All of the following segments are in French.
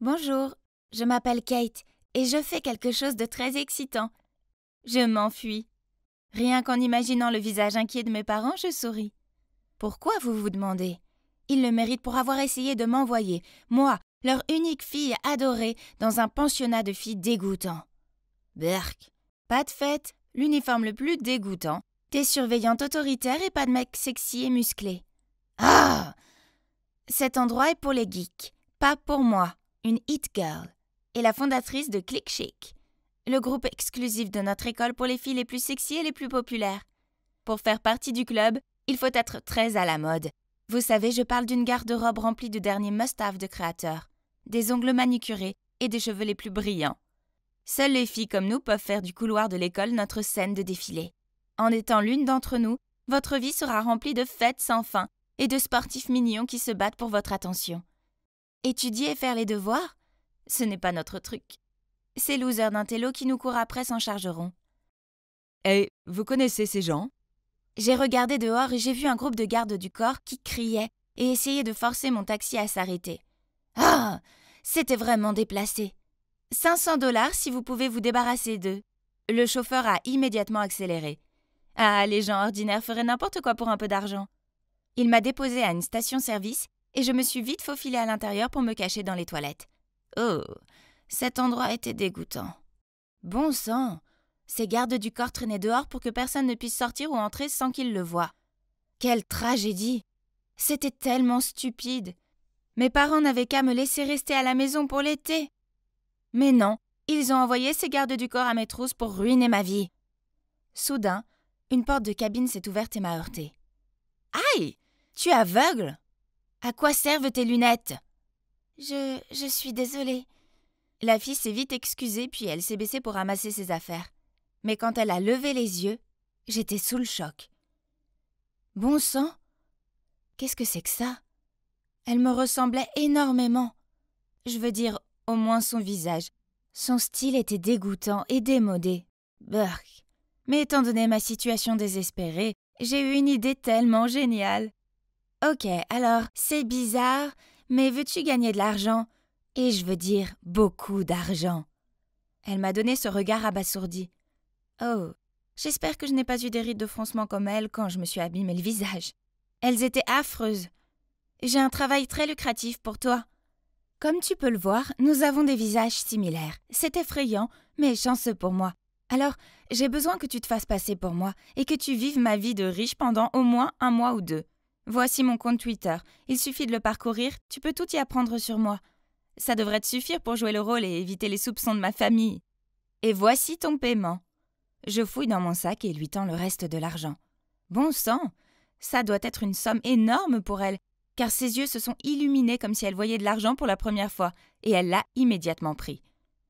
Bonjour, je m'appelle Kate et je fais quelque chose de très excitant. Je m'enfuis. Rien qu'en imaginant le visage inquiet de mes parents, je souris. Pourquoi, vous vous demandez? Ils le méritent pour avoir essayé de m'envoyer, moi, leur unique fille adorée, dans un pensionnat de filles dégoûtant. Berk, pas de fête, l'uniforme le plus dégoûtant, des surveillantes autoritaires et pas de mecs sexy et musclés. Ah! Cet endroit est pour les geeks, pas pour moi, une hit girl, et la fondatrice de Click Chic, le groupe exclusif de notre école pour les filles les plus sexy et les plus populaires. Pour faire partie du club, il faut être très à la mode. Vous savez, je parle d'une garde-robe remplie de derniers must-have de créateurs, des ongles manucurés et des cheveux les plus brillants. Seules les filles comme nous peuvent faire du couloir de l'école notre scène de défilé. En étant l'une d'entre nous, votre vie sera remplie de fêtes sans fin et de sportifs mignons qui se battent pour votre attention. Étudier et faire les devoirs, ce n'est pas notre truc. Ces losers d'intello qui nous courent après s'en chargeront. Et vous connaissez ces gens? J'ai regardé dehors et j'ai vu un groupe de gardes du corps qui criaient et essayaient de forcer mon taxi à s'arrêter. Ah! C'était vraiment déplacé. 500 $ si vous pouvez vous débarrasser d'eux. Le chauffeur a immédiatement accéléré. Ah, les gens ordinaires feraient n'importe quoi pour un peu d'argent. Il m'a déposé à une station-service et je me suis vite faufilée à l'intérieur pour me cacher dans les toilettes. Oh, cet endroit était dégoûtant. Bon sang! Ces gardes du corps traînaient dehors pour que personne ne puisse sortir ou entrer sans qu'ils le voient. Quelle tragédie! C'était tellement stupide. Mes parents n'avaient qu'à me laisser rester à la maison pour l'été. Mais non, ils ont envoyé ces gardes du corps à mes trousses pour ruiner ma vie. Soudain, une porte de cabine s'est ouverte et m'a heurtée. Aïe! Tu es aveugle? À quoi servent tes lunettes? Je suis désolée. La fille s'est vite excusée puis elle s'est baissée pour ramasser ses affaires. Mais quand elle a levé les yeux, j'étais sous le choc. Bon sang! Qu'est-ce que c'est que ça? Elle me ressemblait énormément. Je veux dire, au moins son visage. Son style était dégoûtant et démodé. Burk. Mais étant donné ma situation désespérée, j'ai eu une idée tellement géniale. Ok, alors, c'est bizarre, mais veux-tu gagner de l'argent? Et je veux dire beaucoup d'argent. Elle m'a donné ce regard abasourdi. Oh, j'espère que je n'ai pas eu des rides de froncement comme elle quand je me suis abîmé le visage. Elles étaient affreuses. J'ai un travail très lucratif pour toi. Comme tu peux le voir, nous avons des visages similaires. C'est effrayant, mais chanceux pour moi. Alors, j'ai besoin que tu te fasses passer pour moi et que tu vives ma vie de riche pendant au moins 1 mois ou 2. Voici mon compte Twitter. Il suffit de le parcourir, tu peux tout y apprendre sur moi. Ça devrait te suffire pour jouer le rôle et éviter les soupçons de ma famille. Et voici ton paiement. Je fouille dans mon sac et lui tends le reste de l'argent. Bon sang, ça doit être une somme énorme pour elle, car ses yeux se sont illuminés comme si elle voyait de l'argent pour la première fois, et elle l'a immédiatement pris.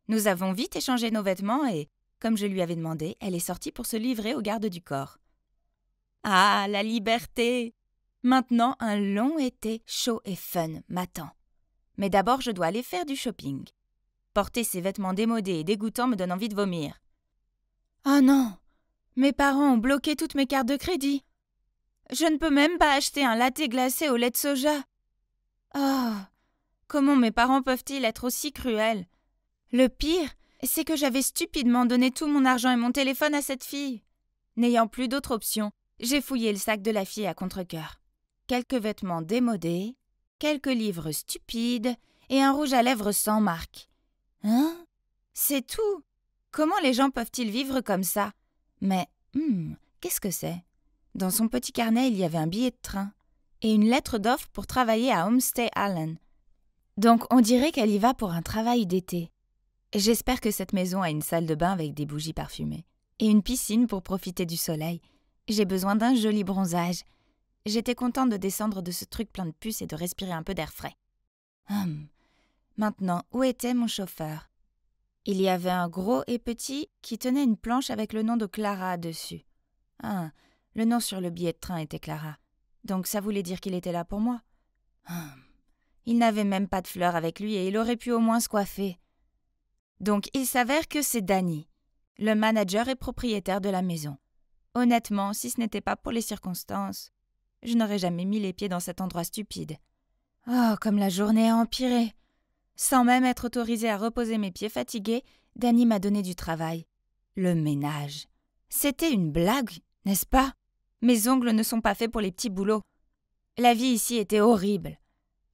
Nous avons vite échangé nos vêtements et, comme je lui avais demandé, elle est sortie pour se livrer aux gardes du corps. Ah, la liberté! Maintenant, un long été chaud et fun m'attend. Mais d'abord, je dois aller faire du shopping. Porter ces vêtements démodés et dégoûtants me donne envie de vomir. Oh non! Mes parents ont bloqué toutes mes cartes de crédit. Je ne peux même pas acheter un latte glacé au lait de soja. Oh! Comment mes parents peuvent-ils être aussi cruels? Le pire, c'est que j'avais stupidement donné tout mon argent et mon téléphone à cette fille. N'ayant plus d'autre option, j'ai fouillé le sac de la fille à contre-cœur. Quelques vêtements démodés, quelques livres stupides et un rouge à lèvres sans marque. Hein? C'est tout. Comment les gens peuvent-ils vivre comme ça? Mais, qu'est-ce que c'est? Dans son petit carnet, il y avait un billet de train et une lettre d'offre pour travailler à Homestay Island. Donc, on dirait qu'elle y va pour un travail d'été. J'espère que cette maison a une salle de bain avec des bougies parfumées et une piscine pour profiter du soleil. J'ai besoin d'un joli bronzage. J'étais contente de descendre de ce truc plein de puces et de respirer un peu d'air frais. Maintenant, où était mon chauffeur? Il y avait un gros et petit qui tenait une planche avec le nom de Clara dessus. Le nom sur le billet de train était Clara. Donc ça voulait dire qu'il était là pour moi. Il n'avait même pas de fleurs avec lui et il aurait pu au moins se coiffer. Donc il s'avère que c'est Danny, le manager et propriétaire de la maison. Honnêtement, si ce n'était pas pour les circonstances, je n'aurais jamais mis les pieds dans cet endroit stupide. Oh, comme la journée a empiré. Sans même être autorisée à reposer mes pieds fatigués, Danny m'a donné du travail. Le ménage. C'était une blague, n'est-ce pas? Mes ongles ne sont pas faits pour les petits boulots. La vie ici était horrible.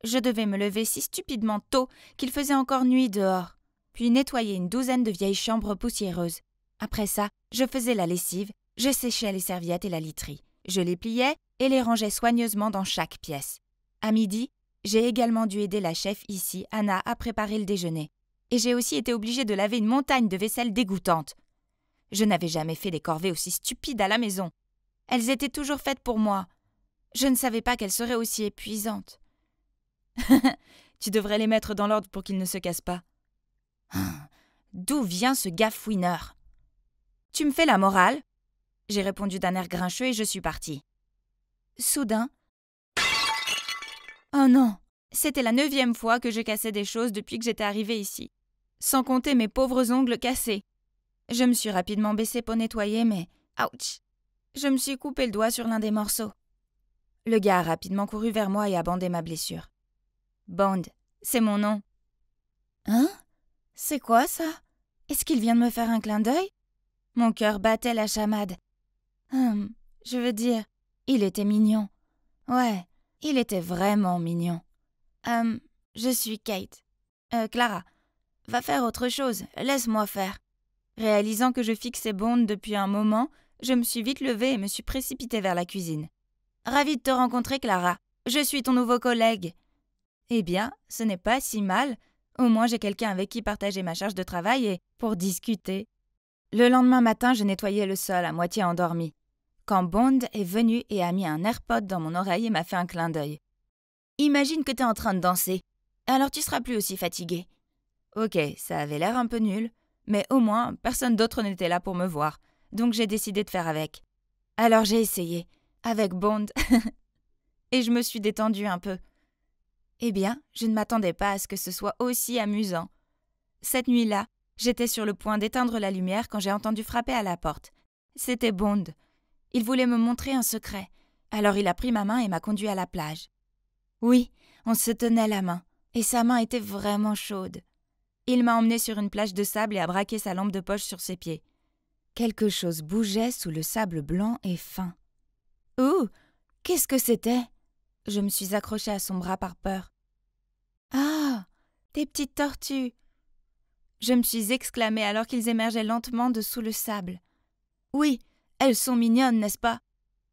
Je devais me lever si stupidement tôt qu'il faisait encore nuit dehors, puis nettoyer une douzaine de vieilles chambres poussiéreuses. Après ça, je faisais la lessive, je séchais les serviettes et la literie. Je les pliais et les rangeais soigneusement dans chaque pièce. À midi, j'ai également dû aider la chef ici, Anna, à préparer le déjeuner. Et j'ai aussi été obligée de laver une montagne de vaisselle dégoûtante. Je n'avais jamais fait des corvées aussi stupides à la maison. Elles étaient toujours faites pour moi. Je ne savais pas qu'elles seraient aussi épuisantes. Tu devrais les mettre dans l'ordre pour qu'ils ne se cassent pas. D'où vient ce gafouineur? Tu me fais la morale? J'ai répondu d'un air grincheux et je suis partie. Soudain... Oh non! C'était la 9e fois que je cassais des choses depuis que j'étais arrivée ici. Sans compter mes pauvres ongles cassés. Je me suis rapidement baissée pour nettoyer, mais... Ouch! Je me suis coupé le doigt sur l'un des morceaux. Le gars a rapidement couru vers moi et a bandé ma blessure. Bond, c'est mon nom. Hein? C'est quoi ça? Est-ce qu'il vient de me faire un clin d'œil? Mon cœur battait la chamade. Je veux dire, il était mignon. Ouais, il était vraiment mignon. Je suis Kate. Clara, va faire autre chose, laisse-moi faire. Réalisant que je fixais Bond depuis un moment, je me suis vite levée et me suis précipitée vers la cuisine. Ravie de te rencontrer, Clara. Je suis ton nouveau collègue. Eh bien, ce n'est pas si mal. Au moins, j'ai quelqu'un avec qui partager ma charge de travail et pour discuter. Le lendemain matin, je nettoyais le sol à moitié endormi, quand Bond est venu et a mis un AirPod dans mon oreille et m'a fait un clin d'œil. Imagine que t'es en train de danser. Alors tu seras plus aussi fatigué. Ok, ça avait l'air un peu nul, mais au moins, personne d'autre n'était là pour me voir, donc j'ai décidé de faire avec. Alors j'ai essayé, avec Bond, et je me suis détendue un peu. Eh bien, je ne m'attendais pas à ce que ce soit aussi amusant. Cette nuit-là, j'étais sur le point d'éteindre la lumière quand j'ai entendu frapper à la porte. C'était Bond. Il voulait me montrer un secret. Alors il a pris ma main et m'a conduit à la plage. Oui, on se tenait la main, et sa main était vraiment chaude. Il m'a emmenée sur une plage de sable et a braqué sa lampe de poche sur ses pieds. Quelque chose bougeait sous le sable blanc et fin. Ouh! Qu'est-ce que c'était? Je me suis accrochée à son bras par peur. Ah! Des petites tortues! Je me suis exclamée alors qu'ils émergeaient lentement de sous le sable. Oui, elles sont mignonnes, n'est-ce pas?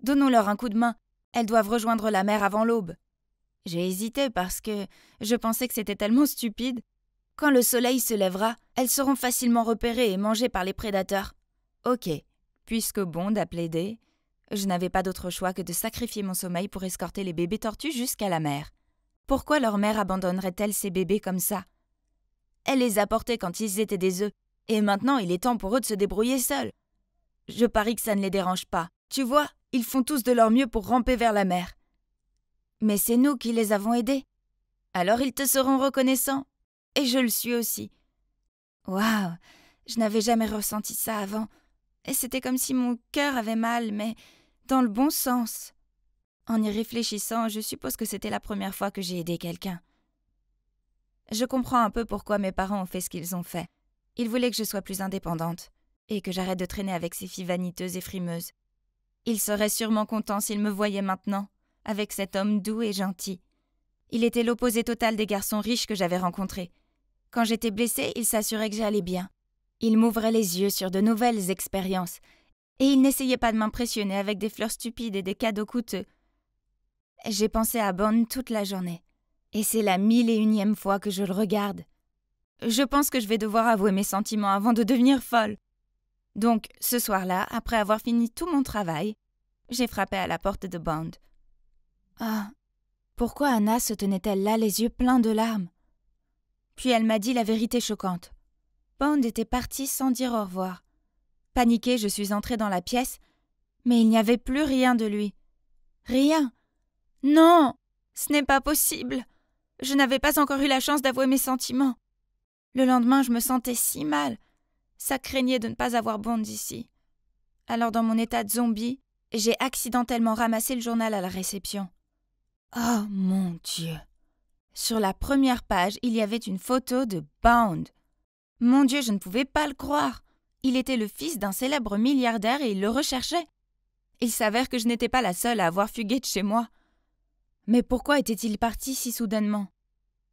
Donnons-leur un coup de main. Elles doivent rejoindre la mer avant l'aube. J'ai hésité parce que je pensais que c'était tellement stupide. Quand le soleil se lèvera, elles seront facilement repérées et mangées par les prédateurs. Ok, puisque Bond a plaidé, je n'avais pas d'autre choix que de sacrifier mon sommeil pour escorter les bébés tortues jusqu'à la mer. Pourquoi leur mère abandonnerait-elle ces bébés comme ça? Elle les a portés quand ils étaient des œufs, et maintenant il est temps pour eux de se débrouiller seuls. Je parie que ça ne les dérange pas. Tu vois, ils font tous de leur mieux pour ramper vers la mer. Mais c'est nous qui les avons aidés. Alors ils te seront reconnaissants. Et je le suis aussi. Waouh, je n'avais jamais ressenti ça avant. Et c'était comme si mon cœur avait mal, mais dans le bon sens. En y réfléchissant, je suppose que c'était la première fois que j'ai aidé quelqu'un. Je comprends un peu pourquoi mes parents ont fait ce qu'ils ont fait. Ils voulaient que je sois plus indépendante, et que j'arrête de traîner avec ces filles vaniteuses et frimeuses. Ils seraient sûrement contents s'ils me voyaient maintenant, avec cet homme doux et gentil. Il était l'opposé total des garçons riches que j'avais rencontrés. Quand j'étais blessée, il s'assurait que j'allais bien. Il m'ouvrait les yeux sur de nouvelles expériences, et il n'essayait pas de m'impressionner avec des fleurs stupides et des cadeaux coûteux. J'ai pensé à Bond toute la journée, et c'est la 1001e fois que je le regarde. Je pense que je vais devoir avouer mes sentiments avant de devenir folle. Donc, ce soir-là, après avoir fini tout mon travail, j'ai frappé à la porte de Bond. Ah, pourquoi Anna se tenait-elle là les yeux pleins de larmes? Puis elle m'a dit la vérité choquante. Bond était parti sans dire au revoir. Paniquée, je suis entrée dans la pièce, mais il n'y avait plus rien de lui. Rien. Non, ce n'est pas possible. Je n'avais pas encore eu la chance d'avouer mes sentiments. Le lendemain, je me sentais si mal. Ça craignait de ne pas avoir Bond ici. Alors dans mon état de zombie, j'ai accidentellement ramassé le journal à la réception. Oh mon Dieu! Sur la première page, il y avait une photo de Bound. Mon Dieu, je ne pouvais pas le croire. Il était le fils d'un célèbre milliardaire et il le recherchait. Il s'avère que je n'étais pas la seule à avoir fugué de chez moi. Mais pourquoi était-il parti si soudainement?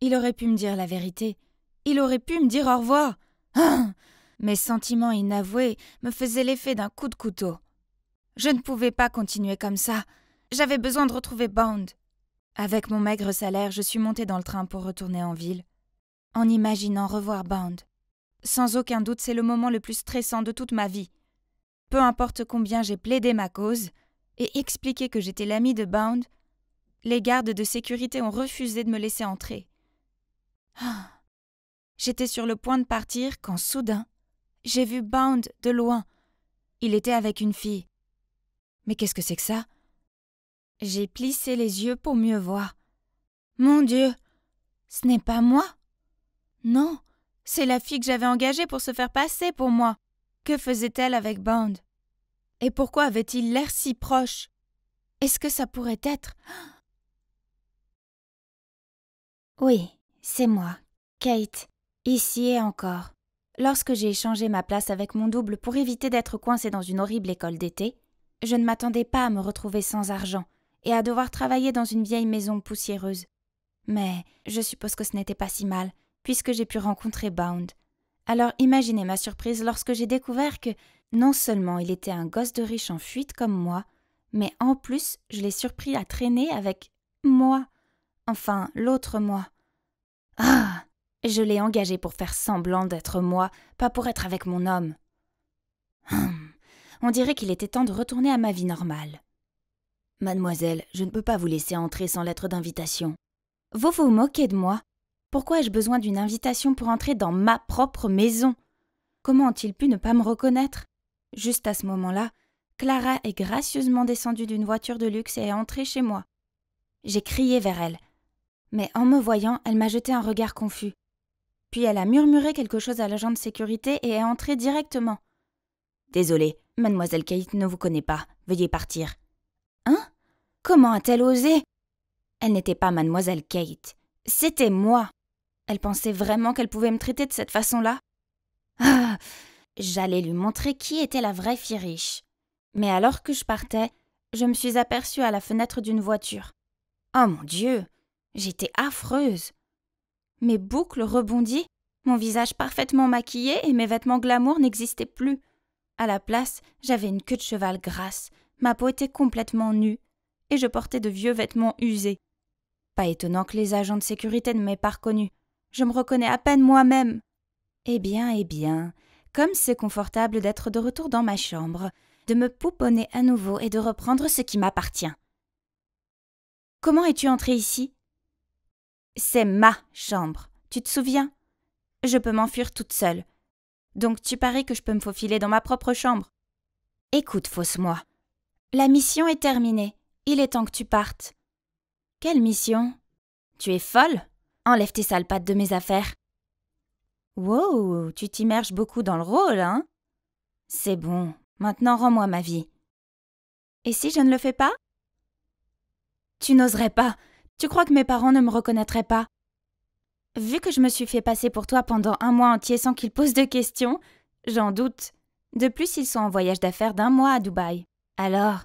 Il aurait pu me dire la vérité. Il aurait pu me dire au revoir. Ah! Mes sentiments inavoués me faisaient l'effet d'un coup de couteau. Je ne pouvais pas continuer comme ça. J'avais besoin de retrouver Bound. Avec mon maigre salaire, je suis montée dans le train pour retourner en ville, en imaginant revoir Bound. Sans aucun doute, c'est le moment le plus stressant de toute ma vie. Peu importe combien j'ai plaidé ma cause et expliqué que j'étais l'amie de Bound, les gardes de sécurité ont refusé de me laisser entrer. Ah. J'étais sur le point de partir quand soudain, j'ai vu Bound de loin. Il était avec une fille. Mais qu'est-ce que c'est que ça? J'ai plissé les yeux pour mieux voir. Mon Dieu, ce n'est pas moi. Non, c'est la fille que j'avais engagée pour se faire passer pour moi. Que faisait-elle avec Bound? Et pourquoi avait-il l'air si proche? Est-ce que ça pourrait être... Oui, c'est moi, Kate, ici et encore. Lorsque j'ai échangé ma place avec mon double pour éviter d'être coincée dans une horrible école d'été, je ne m'attendais pas à me retrouver sans argent et à devoir travailler dans une vieille maison poussiéreuse. Mais je suppose que ce n'était pas si mal, puisque j'ai pu rencontrer Bound. Alors imaginez ma surprise lorsque j'ai découvert que non seulement il était un gosse de riche en fuite comme moi, mais en plus je l'ai surpris à traîner avec moi. Enfin, l'autre moi. Ah! Je l'ai engagé pour faire semblant d'être moi, pas pour être avec mon homme. On dirait qu'il était temps de retourner à ma vie normale. Mademoiselle, je ne peux pas vous laisser entrer sans lettre d'invitation. Vous vous moquez de moi? Pourquoi ai-je besoin d'une invitation pour entrer dans ma propre maison? Comment ont-ils pu ne pas me reconnaître? Juste à ce moment-là, Clara est gracieusement descendue d'une voiture de luxe et est entrée chez moi. J'ai crié vers elle. Mais en me voyant, elle m'a jeté un regard confus. Puis elle a murmuré quelque chose à l'agent de sécurité et est entrée directement. « Désolée, mademoiselle Kate ne vous connaît pas. Veuillez partir. » Hein? Comment a-t-elle osé? Elle n'était pas mademoiselle Kate. C'était moi. Elle pensait vraiment qu'elle pouvait me traiter de cette façon-là? Ah! J'allais lui montrer qui était la vraie fille riche. Mais alors que je partais, je me suis aperçue à la fenêtre d'une voiture. Oh mon Dieu! J'étais affreuse. Mes boucles rebondies, mon visage parfaitement maquillé et mes vêtements glamour n'existaient plus. À la place, j'avais une queue de cheval grasse, ma peau était complètement nue, et je portais de vieux vêtements usés. Pas étonnant que les agents de sécurité ne m'aient pas reconnue. Je me reconnais à peine moi-même. Eh bien, comme c'est confortable d'être de retour dans ma chambre, de me pouponner à nouveau et de reprendre ce qui m'appartient. Comment es-tu entrée ici? C'est ma chambre, tu te souviens? Je peux m'enfuir toute seule. Donc tu paries que je peux me faufiler dans ma propre chambre? Écoute, fausse-moi. La mission est terminée. Il est temps que tu partes. Quelle mission? Tu es folle? Enlève tes sales pattes de mes affaires. Wow, tu t'immerges beaucoup dans le rôle, hein? C'est bon, maintenant rends-moi ma vie. Et si je ne le fais pas? Tu n'oserais pas. Tu crois que mes parents ne me reconnaîtraient pas? Vu que je me suis fait passer pour toi pendant un mois entier sans qu'ils posent de questions, j'en doute. De plus, ils sont en voyage d'affaires d'1 mois à Dubaï. Alors,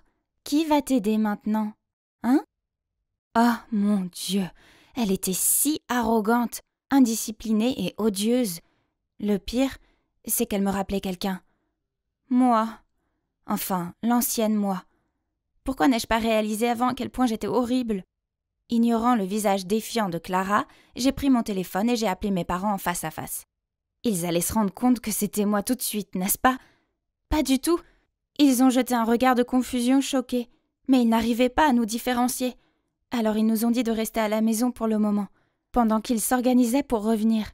qui va t'aider maintenant? Hein? Oh mon Dieu, elle était si arrogante, indisciplinée et odieuse. Le pire, c'est qu'elle me rappelait quelqu'un. Moi. Enfin, l'ancienne moi. Pourquoi n'ai-je pas réalisé avant à quel point j'étais horrible? Ignorant le visage défiant de Clara, j'ai pris mon téléphone et j'ai appelé mes parents en face à face. Ils allaient se rendre compte que c'était moi tout de suite, n'est-ce pas? Pas du tout. Ils ont jeté un regard de confusion choqué, mais ils n'arrivaient pas à nous différencier. Alors ils nous ont dit de rester à la maison pour le moment, pendant qu'ils s'organisaient pour revenir.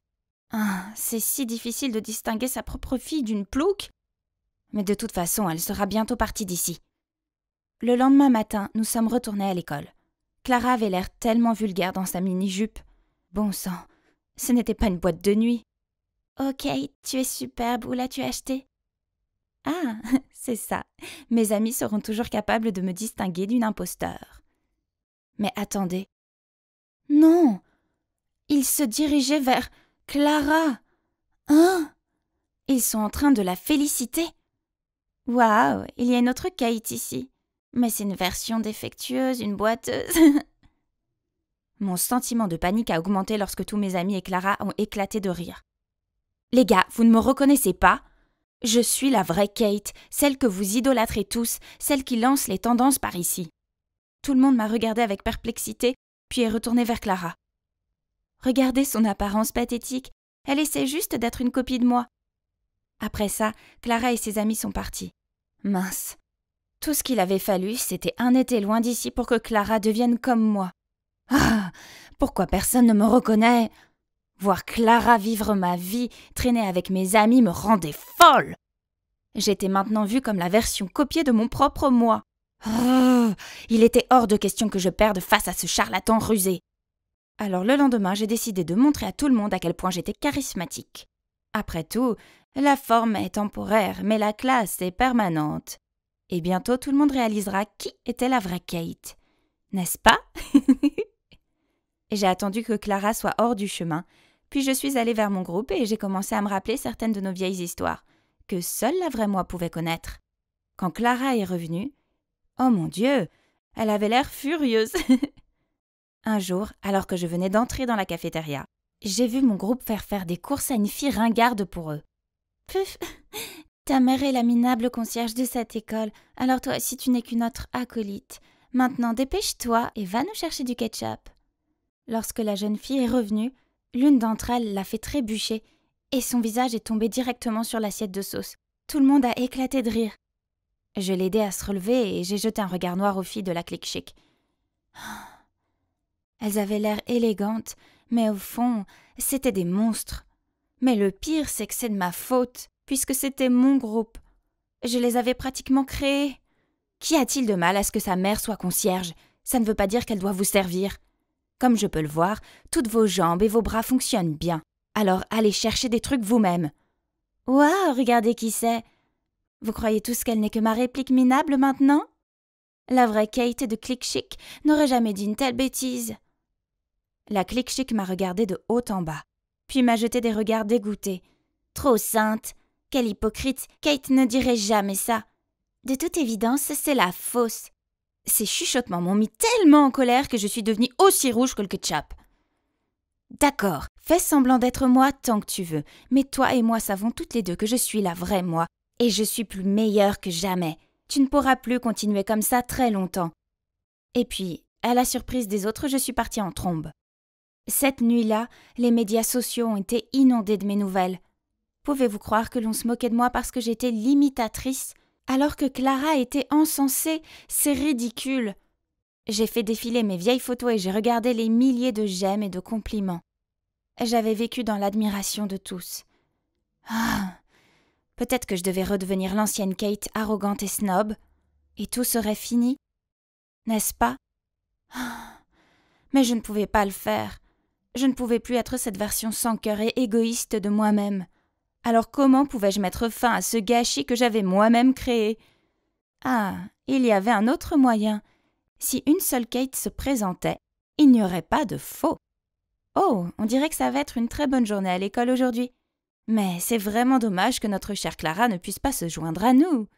Ah, c'est si difficile de distinguer sa propre fille d'une plouque. Mais de toute façon, elle sera bientôt partie d'ici. Le lendemain matin, nous sommes retournés à l'école. Clara avait l'air tellement vulgaire dans sa mini-jupe. Bon sang, ce n'était pas une boîte de nuit. « Ok, tu es superbe, où l'as-tu acheté ?»« Ah, c'est ça. Mes amis seront toujours capables de me distinguer d'une imposteur. » Mais attendez. Non! Ils se dirigeaient vers Clara. Hein? Ils sont en train de la féliciter. Waouh, il y a une autre Kate ici. Mais c'est une version défectueuse, une boiteuse. Mon sentiment de panique a augmenté lorsque tous mes amis et Clara ont éclaté de rire. Les gars, vous ne me reconnaissez pas? Je suis la vraie Kate, celle que vous idolâtrez tous, celle qui lance les tendances par ici. Tout le monde m'a regardé avec perplexité, puis est retourné vers Clara. Regardez son apparence pathétique, elle essaie juste d'être une copie de moi. Après ça, Clara et ses amis sont partis. Mince. Tout ce qu'il avait fallu, c'était un été loin d'ici pour que Clara devienne comme moi. Ah, pourquoi personne ne me reconnaît? Voir Clara vivre ma vie, traîner avec mes amis me rendait folle. J'étais maintenant vue comme la version copiée de mon propre moi. Oh, il était hors de question que je perde face à ce charlatan rusé. Alors le lendemain, j'ai décidé de montrer à tout le monde à quel point j'étais charismatique. Après tout, la forme est temporaire, mais la classe est permanente. Et bientôt tout le monde réalisera qui était la vraie Kate. N'est-ce pas? J'ai attendu que Clara soit hors du chemin, puis je suis allée vers mon groupe et j'ai commencé à me rappeler certaines de nos vieilles histoires, que seule la vraie moi pouvait connaître. Quand Clara est revenue, oh mon Dieu, elle avait l'air furieuse. Un jour, alors que je venais d'entrer dans la cafétéria, j'ai vu mon groupe faire des courses à une fille ringarde pour eux. Puf, ta mère est la minable concierge de cette école, alors toi aussi tu n'es qu'une autre acolyte. Maintenant dépêche-toi et va nous chercher du ketchup. Lorsque la jeune fille est revenue, l'une d'entre elles l'a fait trébucher et son visage est tombé directement sur l'assiette de sauce. Tout le monde a éclaté de rire. Je l'ai aidée à se relever et j'ai jeté un regard noir aux filles de la clique chic. Elles avaient l'air élégantes, mais au fond, c'étaient des monstres. Mais le pire, c'est que c'est de ma faute, puisque c'était mon groupe. Je les avais pratiquement créés. Qu'y a-t-il de mal à ce que sa mère soit concierge? Ça ne veut pas dire qu'elle doit vous servir. Comme je peux le voir, toutes vos jambes et vos bras fonctionnent bien. Alors allez chercher des trucs vous-même. Waouh, regardez qui c'est. Vous croyez tous qu'elle n'est que ma réplique minable maintenant? La vraie Kate de Click Chic n'aurait jamais dit une telle bêtise. La Click Chic m'a regardée de haut en bas, puis m'a jeté des regards dégoûtés. Trop sainte! Quelle hypocrite! Kate ne dirait jamais ça. De toute évidence, c'est la fausse. Ces chuchotements m'ont mis tellement en colère que je suis devenue aussi rouge que le ketchup. D'accord, fais semblant d'être moi tant que tu veux, mais toi et moi savons toutes les deux que je suis la vraie moi, et je suis plus meilleure que jamais. Tu ne pourras plus continuer comme ça très longtemps. Et puis, à la surprise des autres, je suis partie en trombe. Cette nuit-là, les médias sociaux ont été inondés de mes nouvelles. Pouvez-vous croire que l'on se moquait de moi parce que j'étais l'imitatrice, alors que Clara était encensée? C'est ridicule. J'ai fait défiler mes vieilles photos et j'ai regardé les milliers de j'aime et de compliments. J'avais vécu dans l'admiration de tous. Ah, peut-être que je devais redevenir l'ancienne Kate arrogante et snob, et tout serait fini, n'est-ce pas? Ah, mais je ne pouvais pas le faire. Je ne pouvais plus être cette version sans cœur et égoïste de moi-même. Alors comment pouvais-je mettre fin à ce gâchis que j'avais moi-même créé? Ah, il y avait un autre moyen. Si une seule Kate se présentait, il n'y aurait pas de faux. Oh, on dirait que ça va être une très bonne journée à l'école aujourd'hui. Mais c'est vraiment dommage que notre chère Clara ne puisse pas se joindre à nous.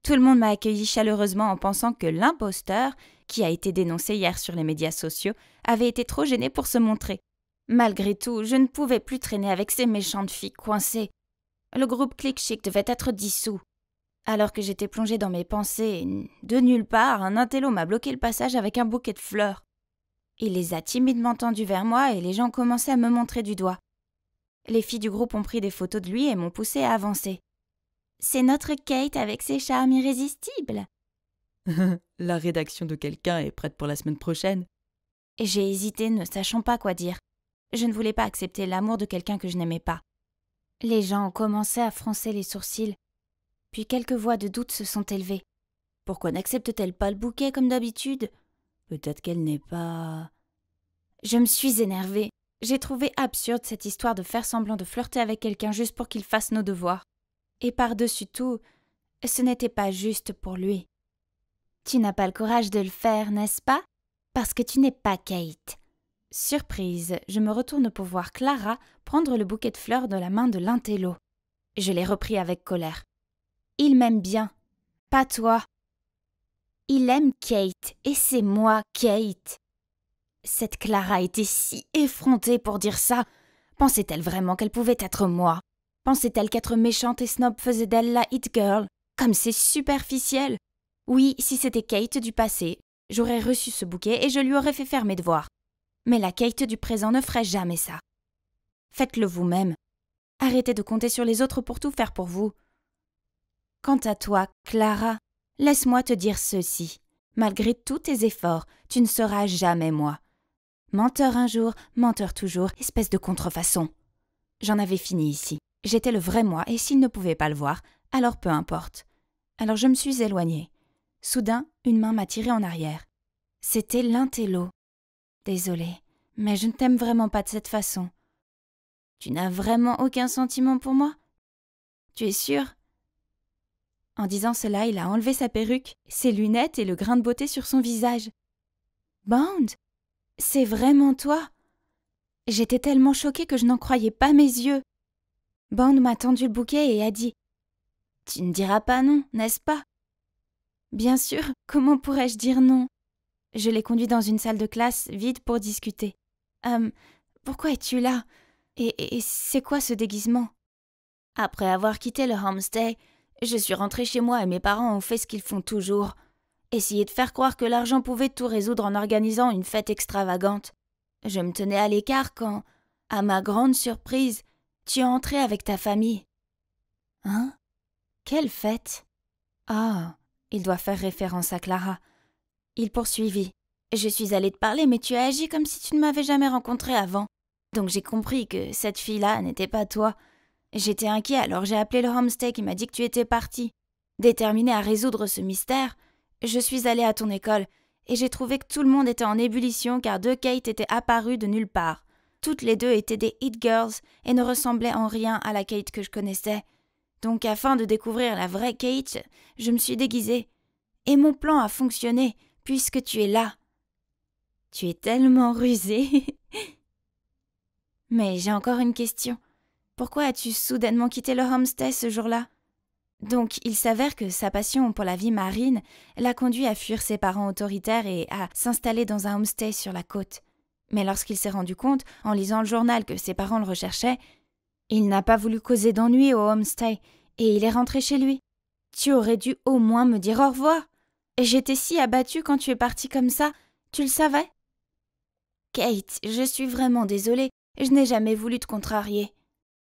Tout le monde m'a accueilli chaleureusement en pensant que l'imposteur, qui a été dénoncé hier sur les médias sociaux, avait été trop gêné pour se montrer. Malgré tout, je ne pouvais plus traîner avec ces méchantes filles coincées. Le groupe Click Chic devait être dissous. Alors que j'étais plongée dans mes pensées, de nulle part, un intello m'a bloqué le passage avec un bouquet de fleurs. Il les a timidement tendus vers moi et les gens commençaient à me montrer du doigt. Les filles du groupe ont pris des photos de lui et m'ont poussée à avancer. C'est notre Kate avec ses charmes irrésistibles. La rédaction de quelqu'un est prête pour la semaine prochaine. J'ai hésité, ne sachant pas quoi dire. Je ne voulais pas accepter l'amour de quelqu'un que je n'aimais pas. Les gens ont commencé à froncer les sourcils. Puis quelques voix de doute se sont élevées. Pourquoi n'accepte-t-elle pas le bouquet comme d'habitude? Peut-être qu'elle n'est pas... Je me suis énervée. J'ai trouvé absurde cette histoire de faire semblant de flirter avec quelqu'un juste pour qu'il fasse nos devoirs. Et par-dessus tout, ce n'était pas juste pour lui. Tu n'as pas le courage de le faire, n'est-ce pas? Parce que tu n'es pas Kate. Surprise, je me retourne pour voir Clara prendre le bouquet de fleurs de la main de l'intello. Je l'ai repris avec colère. Il m'aime bien, pas toi. Il aime Kate, et c'est moi, Kate. Cette Clara était si effrontée pour dire ça. Pensait-elle vraiment qu'elle pouvait être moi? Pensait-elle qu'être méchante et snob faisait d'elle la hit girl? Comme c'est superficiel. Oui, si c'était Kate du passé, j'aurais reçu ce bouquet et je lui aurais fait faire mes devoirs. Mais la Kate du présent ne ferait jamais ça. Faites-le vous-même. Arrêtez de compter sur les autres pour tout faire pour vous. Quant à toi, Clara, laisse-moi te dire ceci. Malgré tous tes efforts, tu ne seras jamais moi. Menteur un jour, menteur toujours, espèce de contrefaçon. J'en avais fini ici. J'étais le vrai moi, et s'il ne pouvait pas le voir, alors peu importe. Alors je me suis éloignée. Soudain, une main m'a tirée en arrière. C'était l'intello. Désolée, mais je ne t'aime vraiment pas de cette façon. Tu n'as vraiment aucun sentiment pour moi? Tu es sûre? En disant cela, il a enlevé sa perruque, ses lunettes et le grain de beauté sur son visage. Bound, c'est vraiment toi? J'étais tellement choquée que je n'en croyais pas mes yeux. Bound m'a tendu le bouquet et a dit « Tu ne diras pas non, n'est-ce pas ?» Bien sûr, comment pourrais-je dire non? Je l'ai conduit dans une salle de classe vide pour discuter. Pourquoi es-tu là? Et c'est quoi ce déguisement? Après avoir quitté le homestay, je suis rentrée chez moi et mes parents ont fait ce qu'ils font toujours. Essayer de faire croire que l'argent pouvait tout résoudre en organisant une fête extravagante. Je me tenais à l'écart quand, à ma grande surprise, tu es entré avec ta famille. Hein? Quelle fête? Ah, il doit faire référence à Clara. Il poursuivit. Je suis allée te parler, mais tu as agi comme si tu ne m'avais jamais rencontré avant. Donc j'ai compris que cette fille-là n'était pas toi. J'étais inquiet, alors j'ai appelé le homestay qui m'a dit que tu étais parti. Déterminée à résoudre ce mystère, je suis allée à ton école et j'ai trouvé que tout le monde était en ébullition car deux Kate étaient apparues de nulle part. Toutes les deux étaient des hit girls et ne ressemblaient en rien à la Kate que je connaissais. Donc afin de découvrir la vraie Kate, je me suis déguisée. Et mon plan a fonctionné, puisque tu es là. Tu es tellement rusée. Mais j'ai encore une question. Pourquoi as-tu soudainement quitté le homestay ce jour-là? Donc, il s'avère que sa passion pour la vie marine l'a conduit à fuir ses parents autoritaires et à s'installer dans un homestay sur la côte. Mais lorsqu'il s'est rendu compte, en lisant le journal, que ses parents le recherchaient, il n'a pas voulu causer d'ennui au homestay et il est rentré chez lui. Tu aurais dû au moins me dire au revoir. J'étais si abattue quand tu es partie comme ça, tu le savais? Kate, je suis vraiment désolée, je n'ai jamais voulu te contrarier.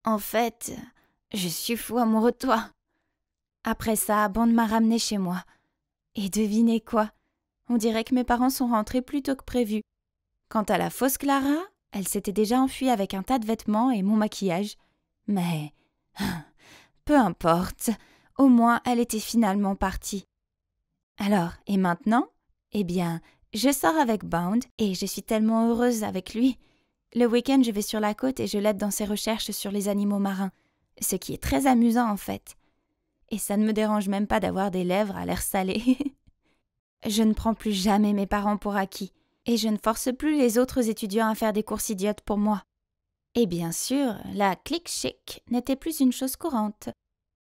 En fait, je suis fou amoureux de toi. Après ça, Bond m'a ramenée chez moi. Et devinez quoi? On dirait que mes parents sont rentrés plus tôt que prévu. Quant à la fausse Clara, elle s'était déjà enfuie avec un tas de vêtements et mon maquillage. Mais peu importe, au moins elle était finalement partie. Alors, et maintenant? Eh bien, je sors avec Bound et je suis tellement heureuse avec lui. Le week-end, je vais sur la côte et je l'aide dans ses recherches sur les animaux marins, ce qui est très amusant en fait. Et ça ne me dérange même pas d'avoir des lèvres à l'air salé. Je ne prends plus jamais mes parents pour acquis et je ne force plus les autres étudiants à faire des courses idiotes pour moi. Et bien sûr, la clique chic n'était plus une chose courante.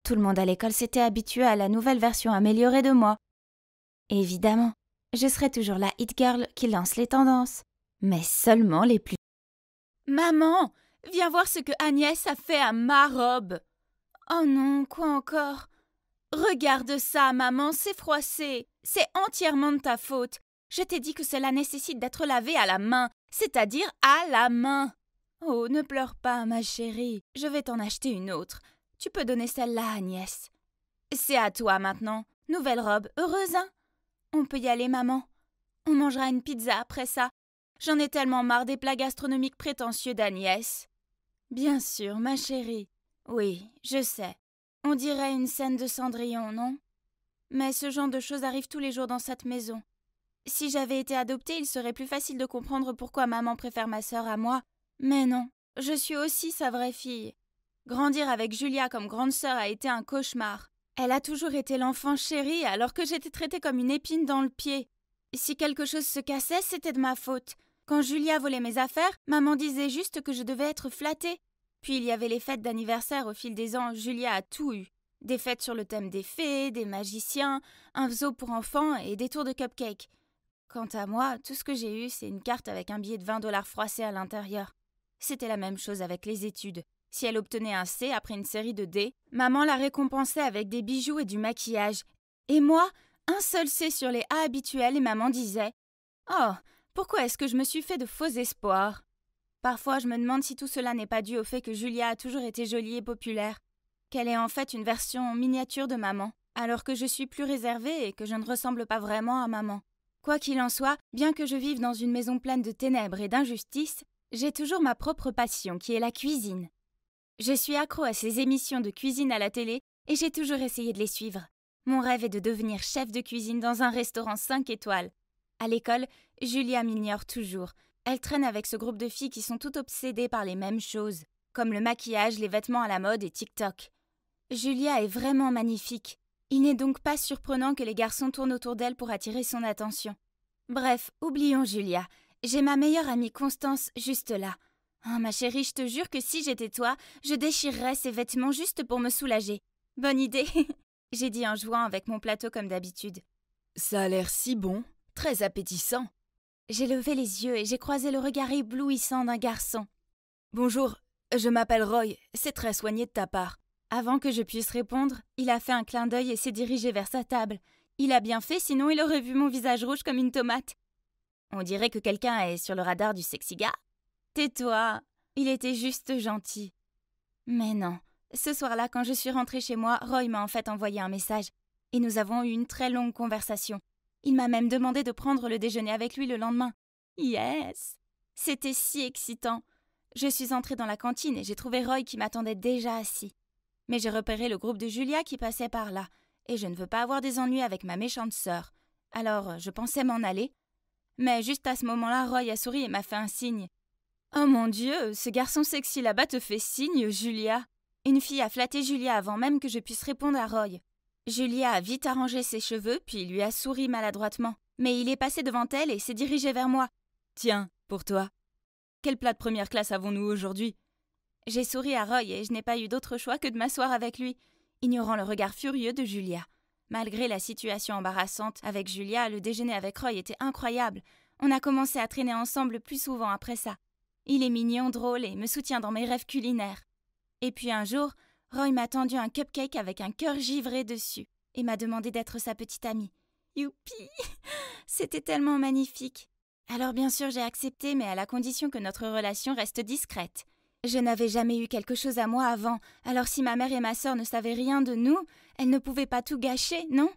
Tout le monde à l'école s'était habitué à la nouvelle version améliorée de moi. Évidemment, je serai toujours la hit girl qui lance les tendances, mais seulement les plus... Maman, viens voir ce que Agnès a fait à ma robe. Oh non, quoi encore? Regarde ça, maman, c'est froissé. C'est entièrement de ta faute. Je t'ai dit que cela nécessite d'être lavé à la main, c'est-à-dire à la main. Oh, ne pleure pas, ma chérie. Je vais t'en acheter une autre. Tu peux donner celle-là à Agnès. C'est à toi maintenant. Nouvelle robe, heureuse, hein? On peut y aller, maman. On mangera une pizza après ça. J'en ai tellement marre des plats gastronomiques prétentieux d'Agnès. Bien sûr, ma chérie. Oui, je sais. On dirait une scène de Cendrillon, non? Mais ce genre de choses arrive tous les jours dans cette maison. Si j'avais été adoptée, il serait plus facile de comprendre pourquoi maman préfère ma sœur à moi. Mais non, je suis aussi sa vraie fille. Grandir avec Julia comme grande sœur a été un cauchemar. Elle a toujours été l'enfant chéri alors que j'étais traitée comme une épine dans le pied. Si quelque chose se cassait, c'était de ma faute. Quand Julia volait mes affaires, maman disait juste que je devais être flattée. Puis il y avait les fêtes d'anniversaire au fil des ans, Julia a tout eu. Des fêtes sur le thème des fées, des magiciens, un zoo pour enfants et des tours de cupcakes. Quant à moi, tout ce que j'ai eu, c'est une carte avec un billet de 20 $ froissé à l'intérieur. C'était la même chose avec les études. Si elle obtenait un C après une série de D, maman la récompensait avec des bijoux et du maquillage. Et moi, un seul C sur les A habituels et maman disait « Oh, pourquoi est-ce que je me suis fait de faux espoirs ?» Parfois, je me demande si tout cela n'est pas dû au fait que Julia a toujours été jolie et populaire, qu'elle est en fait une version miniature de maman, alors que je suis plus réservée et que je ne ressemble pas vraiment à maman. Quoi qu'il en soit, bien que je vive dans une maison pleine de ténèbres et d'injustice, j'ai toujours ma propre passion qui est la cuisine. Je suis accro à ces émissions de cuisine à la télé et j'ai toujours essayé de les suivre. Mon rêve est de devenir chef de cuisine dans un restaurant 5 étoiles. À l'école, Julia m'ignore toujours. Elle traîne avec ce groupe de filles qui sont toutes obsédées par les mêmes choses, comme le maquillage, les vêtements à la mode et TikTok. Julia est vraiment magnifique. Il n'est donc pas surprenant que les garçons tournent autour d'elle pour attirer son attention. Bref, oublions Julia. J'ai ma meilleure amie Constance juste là. Oh, ma chérie, je te jure que si j'étais toi, je déchirerais ces vêtements juste pour me soulager. Bonne idée, j'ai dit en jouant avec mon plateau comme d'habitude. Ça a l'air si bon, très appétissant. J'ai levé les yeux et j'ai croisé le regard éblouissant d'un garçon. Bonjour, je m'appelle Roy, c'est très soigné de ta part. Avant que je puisse répondre, il a fait un clin d'œil et s'est dirigé vers sa table. Il a bien fait, sinon il aurait vu mon visage rouge comme une tomate. On dirait que quelqu'un est sur le radar du sexy gars. Tais-toi, il était juste gentil. Mais non, ce soir-là, quand je suis rentrée chez moi, Roy m'a en fait envoyé un message. Et nous avons eu une très longue conversation. Il m'a même demandé de prendre le déjeuner avec lui le lendemain. Yes! C'était si excitant. Je suis entrée dans la cantine et j'ai trouvé Roy qui m'attendait déjà assis. Mais j'ai repéré le groupe de Julia qui passait par là, et je ne veux pas avoir des ennuis avec ma méchante sœur. Alors, je pensais m'en aller. Mais juste à ce moment-là, Roy a souri et m'a fait un signe. Oh mon Dieu, ce garçon sexy là-bas te fait signe, Julia. Une fille a flatté Julia avant même que je puisse répondre à Roy. Julia a vite arrangé ses cheveux, puis lui a souri maladroitement. Mais il est passé devant elle et s'est dirigé vers moi. Tiens, pour toi. Quel plat de première classe avons-nous aujourd'hui? J'ai souri à Roy et je n'ai pas eu d'autre choix que de m'asseoir avec lui, ignorant le regard furieux de Julia. Malgré la situation embarrassante avec Julia, le déjeuner avec Roy était incroyable. On a commencé à traîner ensemble plus souvent après ça. Il est mignon, drôle et me soutient dans mes rêves culinaires. Et puis un jour, Roy m'a tendu un cupcake avec un cœur givré dessus et m'a demandé d'être sa petite amie. Youpi! C'était tellement magnifique. Alors bien sûr j'ai accepté, mais à la condition que notre relation reste discrète. Je n'avais jamais eu quelque chose à moi avant, alors si ma mère et ma sœur ne savaient rien de nous, elles ne pouvaient pas tout gâcher, non?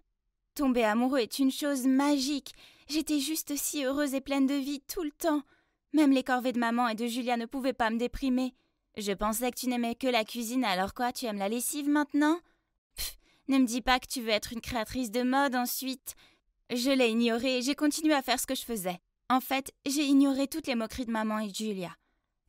Tomber amoureux est une chose magique. J'étais juste si heureuse et pleine de vie tout le temps. Même les corvées de maman et de Julia ne pouvaient pas me déprimer. Je pensais que tu n'aimais que la cuisine, alors quoi, tu aimes la lessive maintenant? Pff, ne me dis pas que tu veux être une créatrice de mode ensuite. Je l'ai ignoré et j'ai continué à faire ce que je faisais. En fait, j'ai ignoré toutes les moqueries de maman et de Julia.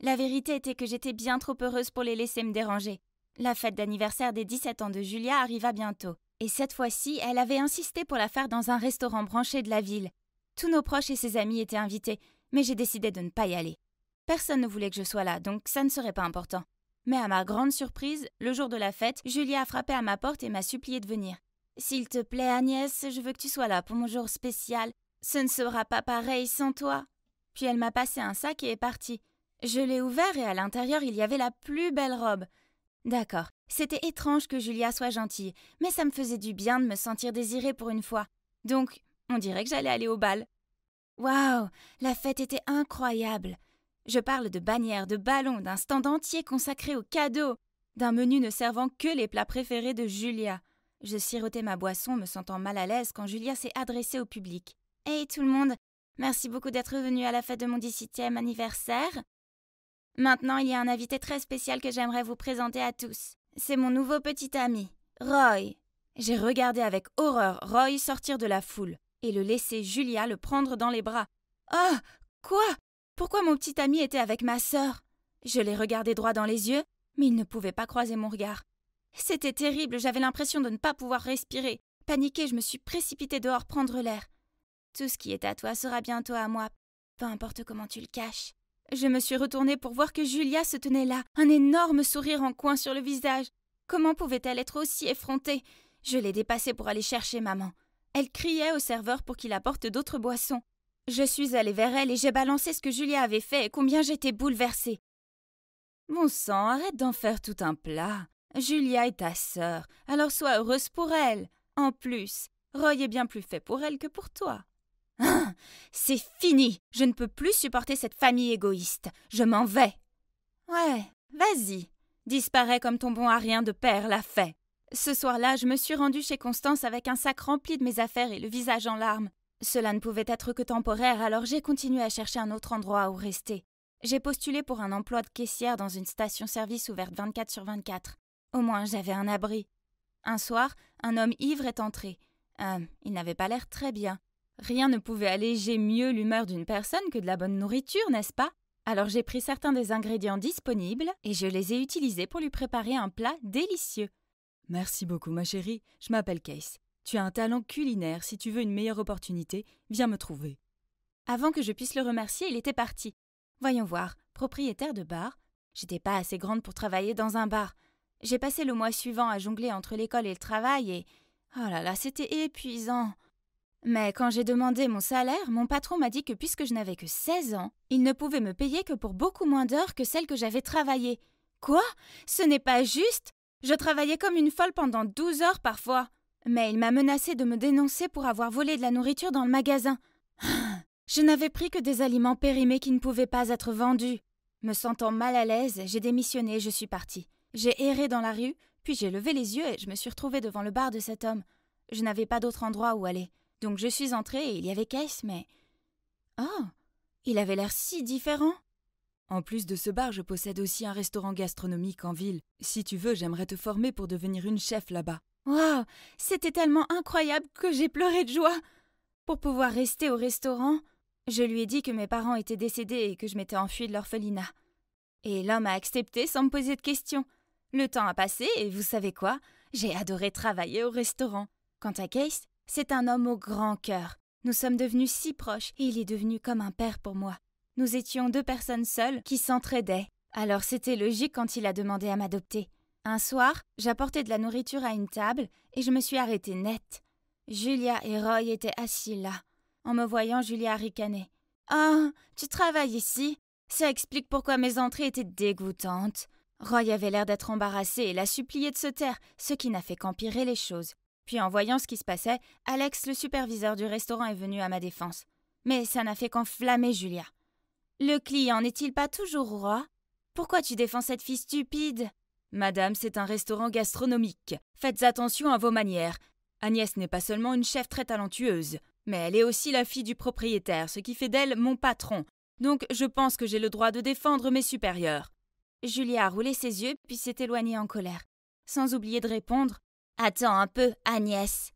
La vérité était que j'étais bien trop heureuse pour les laisser me déranger. La fête d'anniversaire des 17 ans de Julia arriva bientôt. Et cette fois-ci, elle avait insisté pour la faire dans un restaurant branché de la ville. Tous nos proches et ses amis étaient invités, mais j'ai décidé de ne pas y aller. Personne ne voulait que je sois là, donc ça ne serait pas important. Mais à ma grande surprise, le jour de la fête, Julia a frappé à ma porte et m'a supplié de venir. « S'il te plaît, Agnès, je veux que tu sois là pour mon jour spécial. Ce ne sera pas pareil sans toi. » Puis elle m'a passé un sac et est partie. Je l'ai ouvert et à l'intérieur, il y avait la plus belle robe. D'accord, c'était étrange que Julia soit gentille, mais ça me faisait du bien de me sentir désirée pour une fois. Donc, on dirait que j'allais aller au bal. Waouh, la fête était incroyable. Je parle de bannières, de ballons, d'un stand entier consacré aux cadeaux, d'un menu ne servant que les plats préférés de Julia. Je sirotais ma boisson, me sentant mal à l'aise quand Julia s'est adressée au public. « Hey tout le monde, merci beaucoup d'être venu à la fête de mon 17e anniversaire. Maintenant, il y a un invité très spécial que j'aimerais vous présenter à tous. C'est mon nouveau petit ami, Roy. » J'ai regardé avec horreur Roy sortir de la foule et le laisser Julia le prendre dans les bras. « Ah, quoi? Pourquoi mon petit ami était avec ma sœur? » Je l'ai regardé droit dans les yeux, mais il ne pouvait pas croiser mon regard. C'était terrible, j'avais l'impression de ne pas pouvoir respirer. Paniquée, je me suis précipitée dehors prendre l'air. « Tout ce qui est à toi sera bientôt à moi. peu importe comment tu le caches. » Je me suis retournée pour voir que Julia se tenait là, un énorme sourire en coin sur le visage. Comment pouvait-elle être aussi effrontée? Je l'ai dépassée pour aller chercher maman. Elle criait au serveur pour qu'il apporte d'autres boissons. Je suis allée vers elle et j'ai balancé ce que Julia avait fait et combien j'étais bouleversée. « Bon sang, arrête d'en faire tout un plat. Julia est ta sœur, alors sois heureuse pour elle. En plus, Roy est bien plus fait pour elle que pour toi. » Ah, c'est fini. Je ne peux plus supporter cette famille égoïste. Je m'en vais. Ouais, vas-y. Disparais comme ton bon à rien de père l'a fait. Ce soir-là, je me suis rendue chez Constance avec un sac rempli de mes affaires et le visage en larmes. Cela ne pouvait être que temporaire, alors j'ai continué à chercher un autre endroit où rester. J'ai postulé pour un emploi de caissière dans une station-service ouverte 24/24. Au moins, j'avais un abri. Un soir, un homme ivre est entré. Il n'avait pas l'air très bien. Rien ne pouvait alléger mieux l'humeur d'une personne que de la bonne nourriture, n'est-ce pas? Alors j'ai pris certains des ingrédients disponibles et je les ai utilisés pour lui préparer un plat délicieux. Merci beaucoup, ma chérie. Je m'appelle Case. Tu as un talent culinaire. Si tu veux une meilleure opportunité, viens me trouver. Avant que je puisse le remercier, il était parti. Voyons voir, propriétaire de bar. J'étais pas assez grande pour travailler dans un bar. J'ai passé le mois suivant à jongler entre l'école et le travail et... Oh là là, c'était épuisant. Mais quand j'ai demandé mon salaire, mon patron m'a dit que puisque je n'avais que 16 ans, il ne pouvait me payer que pour beaucoup moins d'heures que celles que j'avais travaillées. Quoi? Ce n'est pas juste! Je travaillais comme une folle pendant 12 heures parfois. Mais il m'a menacé de me dénoncer pour avoir volé de la nourriture dans le magasin. Je n'avais pris que des aliments périmés qui ne pouvaient pas être vendus. Me sentant mal à l'aise, j'ai démissionné et je suis partie. J'ai erré dans la rue, puis j'ai levé les yeux et je me suis retrouvée devant le bar de cet homme. Je n'avais pas d'autre endroit où aller. Donc je suis entrée et il y avait Case, mais... Oh, il avait l'air si différent. En plus de ce bar, je possède aussi un restaurant gastronomique en ville. Si tu veux, j'aimerais te former pour devenir une chef là-bas. Waouh, c'était tellement incroyable que j'ai pleuré de joie. Pour pouvoir rester au restaurant, je lui ai dit que mes parents étaient décédés et que je m'étais enfuie de l'orphelinat. Et l'homme a accepté sans me poser de questions. Le temps a passé et vous savez quoi? J'ai adoré travailler au restaurant. Quant à Case, c'est un homme au grand cœur. Nous sommes devenus si proches et il est devenu comme un père pour moi. Nous étions 2 personnes seules qui s'entraidaient. Alors c'était logique quand il a demandé à m'adopter. Un soir, j'apportais de la nourriture à une table et je me suis arrêtée net. Julia et Roy étaient assis là. En me voyant, Julia a ricané. « Ah, tu travailles ici? Ça explique pourquoi mes entrées étaient dégoûtantes. » Roy avait l'air d'être embarrassé et l'a supplié de se taire, ce qui n'a fait qu'empirer les choses. Puis en voyant ce qui se passait, Alex, le superviseur du restaurant, est venu à ma défense. Mais ça n'a fait qu'enflammer Julia. « Le client n'est-il pas toujours roi? Pourquoi tu défends cette fille stupide ?» Madame, c'est un restaurant gastronomique. Faites attention à vos manières. Agnès n'est pas seulement une chef très talentueuse, mais elle est aussi la fille du propriétaire, ce qui fait d'elle mon patron. Donc je pense que j'ai le droit de défendre mes supérieurs. Julia a roulé ses yeux puis s'est éloignée en colère, sans oublier de répondre « Attends un peu, Agnès !»